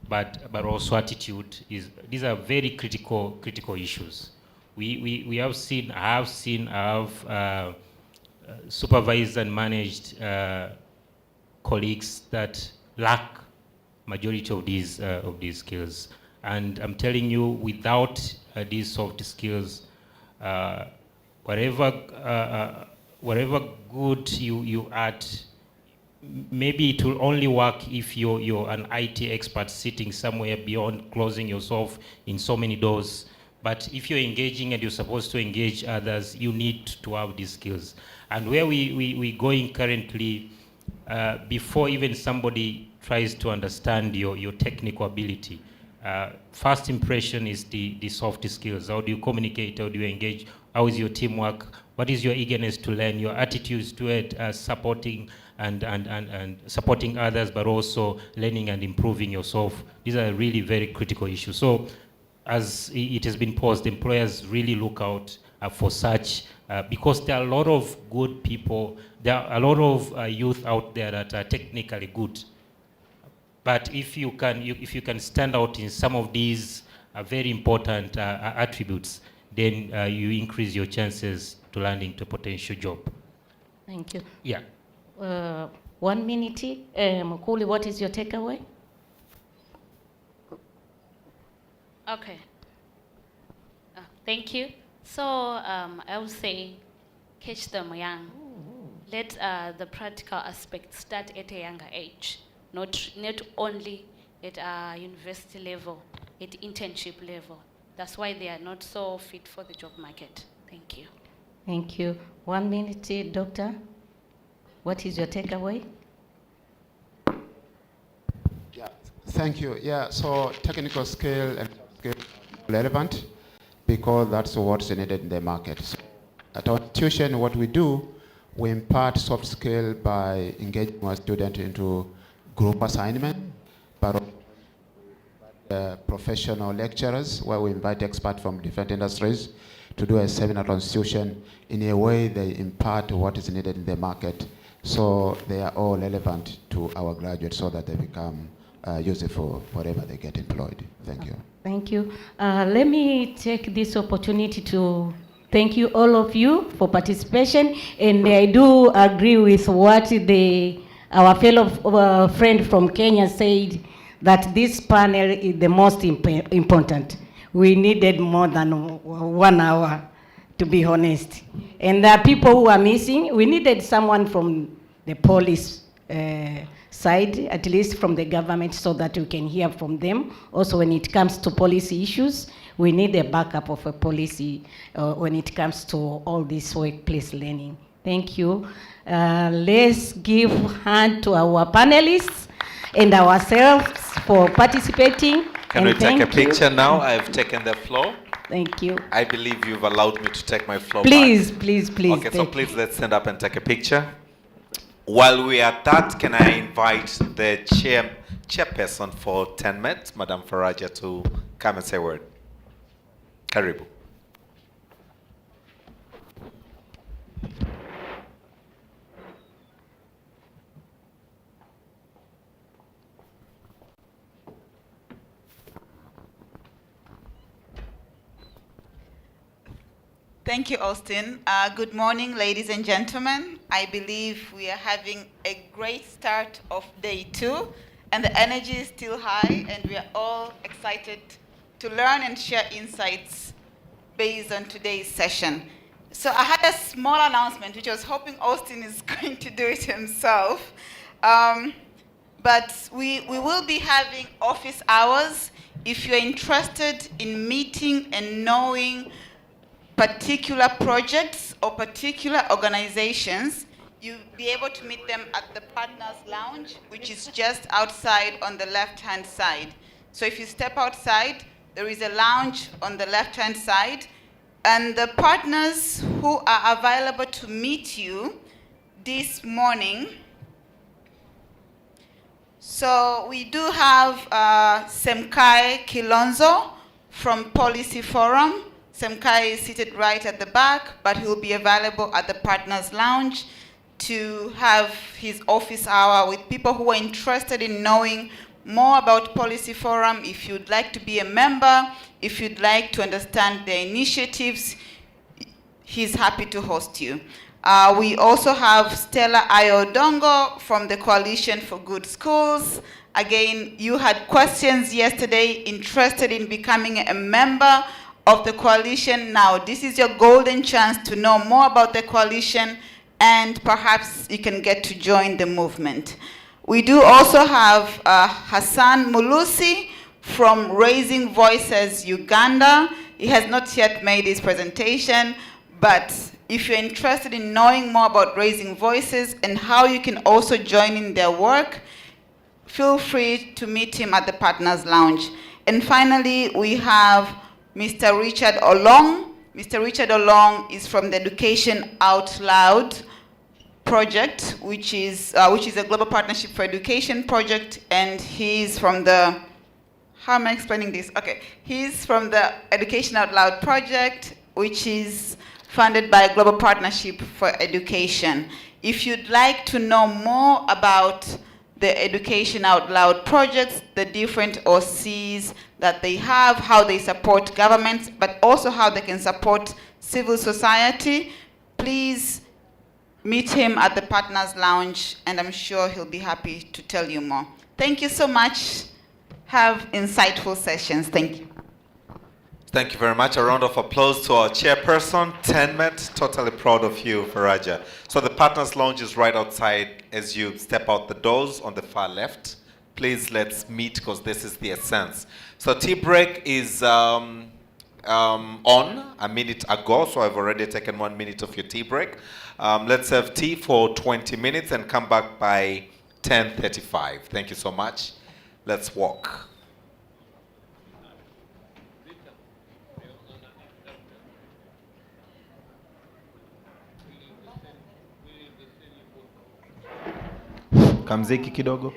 but also attitude. These are very critical issues. I have supervised and managed colleagues that lack majority of these skills, and I'm telling you, without these soft skills, whatever good you add, maybe it will only work if you're an IT expert sitting somewhere beyond closing yourself in so many doors. But if you're engaging and you're supposed to engage others, you need to have these skills. And where we're going currently, before even somebody tries to understand your technical ability, first impression is the soft skills. How do you communicate? How do you engage? How is your teamwork? What is your eagerness to learn? Your attitudes toward supporting and supporting others, but also learning and improving yourself. These are really very critical issues. So as it has been posed, employers really look out for such, because there are a lot of good people, there are a lot of youth out there that are technically good. But if you can stand out in some of these very important attributes, then you increase your chances to landing to a potential job. Thank you. Yeah. 1 minute. Mukuli, what is your takeaway? Okay. Thank you. So I would say catch them young. Let the practical aspect start at a younger age, not only at university level, at internship level. That's why they are not so fit for the job market. Thank you. Thank you. 1 minute, Doctor. What is your takeaway? Yeah, thank you. Yeah, so technical skill and skill are relevant because that's what's needed in the market. So at our institution, what we do, we impart soft skill by engaging our student into group assignment, but professional lecturers where we invite experts from different industries to do a seminar on institution. In a way, they impart what is needed in the market. So they are all relevant to our graduates so that they become useful wherever they get employed. Thank you. Thank you. Let me take this opportunity to thank you, all of you, for participation. And I do agree with what our fellow friend from Kenya said, that this panel is the most important. We needed more than 1 hour, to be honest. And there are people who are missing. We needed someone from the police side, at least from the government, so that we can hear from them. Also, when it comes to policy issues, we need a backup of a policy when it comes to all this workplace learning. Thank you. Let's give hand to our panelists and ourselves for participating. Can we and take a thank you. picture now? I've taken the floor. Thank you. I believe you've allowed me to take my floor Please, back. please, please. Okay, so please let's stand up and take a picture. While we are at that, can I invite the chairperson for 10 minutes, Madam Faraja, to come and say a word. Karibu. Thank you, Austin. Good morning, ladies and gentlemen. I believe we are having a great start of day 2, and the energy is still high, and we are all excited to learn and share insights based on today's session. So I had a small announcement, which I was hoping Austin is going to do it himself. But we will be having office hours. If you're interested in meeting and knowing particular projects or particular organizations, you'll be able to meet them at the Partners Lounge, which is just outside on the left-hand side. So if you step outside, there is a lounge on the left-hand side, and the partners who are available to meet you this morning. So we do have Semkai Kilonzo from Policy Forum. Semkai is seated right at the back, but he'll be available at the Partners Lounge to have his office hour with people who are interested in knowing more about Policy Forum. If you'd like to be a member, if you'd like to understand their initiatives, he's happy to host you. We also have Stella Ayodongo from the Coalition for Good Schools. Again, you had questions yesterday, interested in becoming a member of the coalition. Now, this is your golden chance to know more about the coalition, and perhaps you can get to join the movement. We do also have Hassan Mulusi from Raising Voices Uganda. He has not yet made his presentation, but if you're interested in knowing more about Raising Voices and how you can also join in their work, feel free to meet him at the Partners Lounge. And finally, we have Mr. Richard Olong. Mr. Richard Olong is from the Education Out Loud project, which is a global partnership for education project, and he's from the, how am I explaining this? Okay, he's from the Education Out Loud project, which is funded by Global Partnership for Education. If you'd like to know more about the Education Out Loud projects, the different OCs that they have, how they support governments, but also how they can support civil society, please meet him at the Partners Lounge, and I'm sure he'll be happy to tell you more. Thank you so much. Have insightful sessions. Thank you. Thank you very much. A round of applause to our chairperson, Tenmet. Totally proud of you, Faraja. So the Partners Lounge is right outside as you step out the doors on the far left. Please let's meet, because this is the essence. So tea break is on a minute ago, so I've already taken 1 minute of your tea break. Let's have tea for 20 minutes and come back by 10:35. Thank you so much. Let's walk. Kamziki kidogo.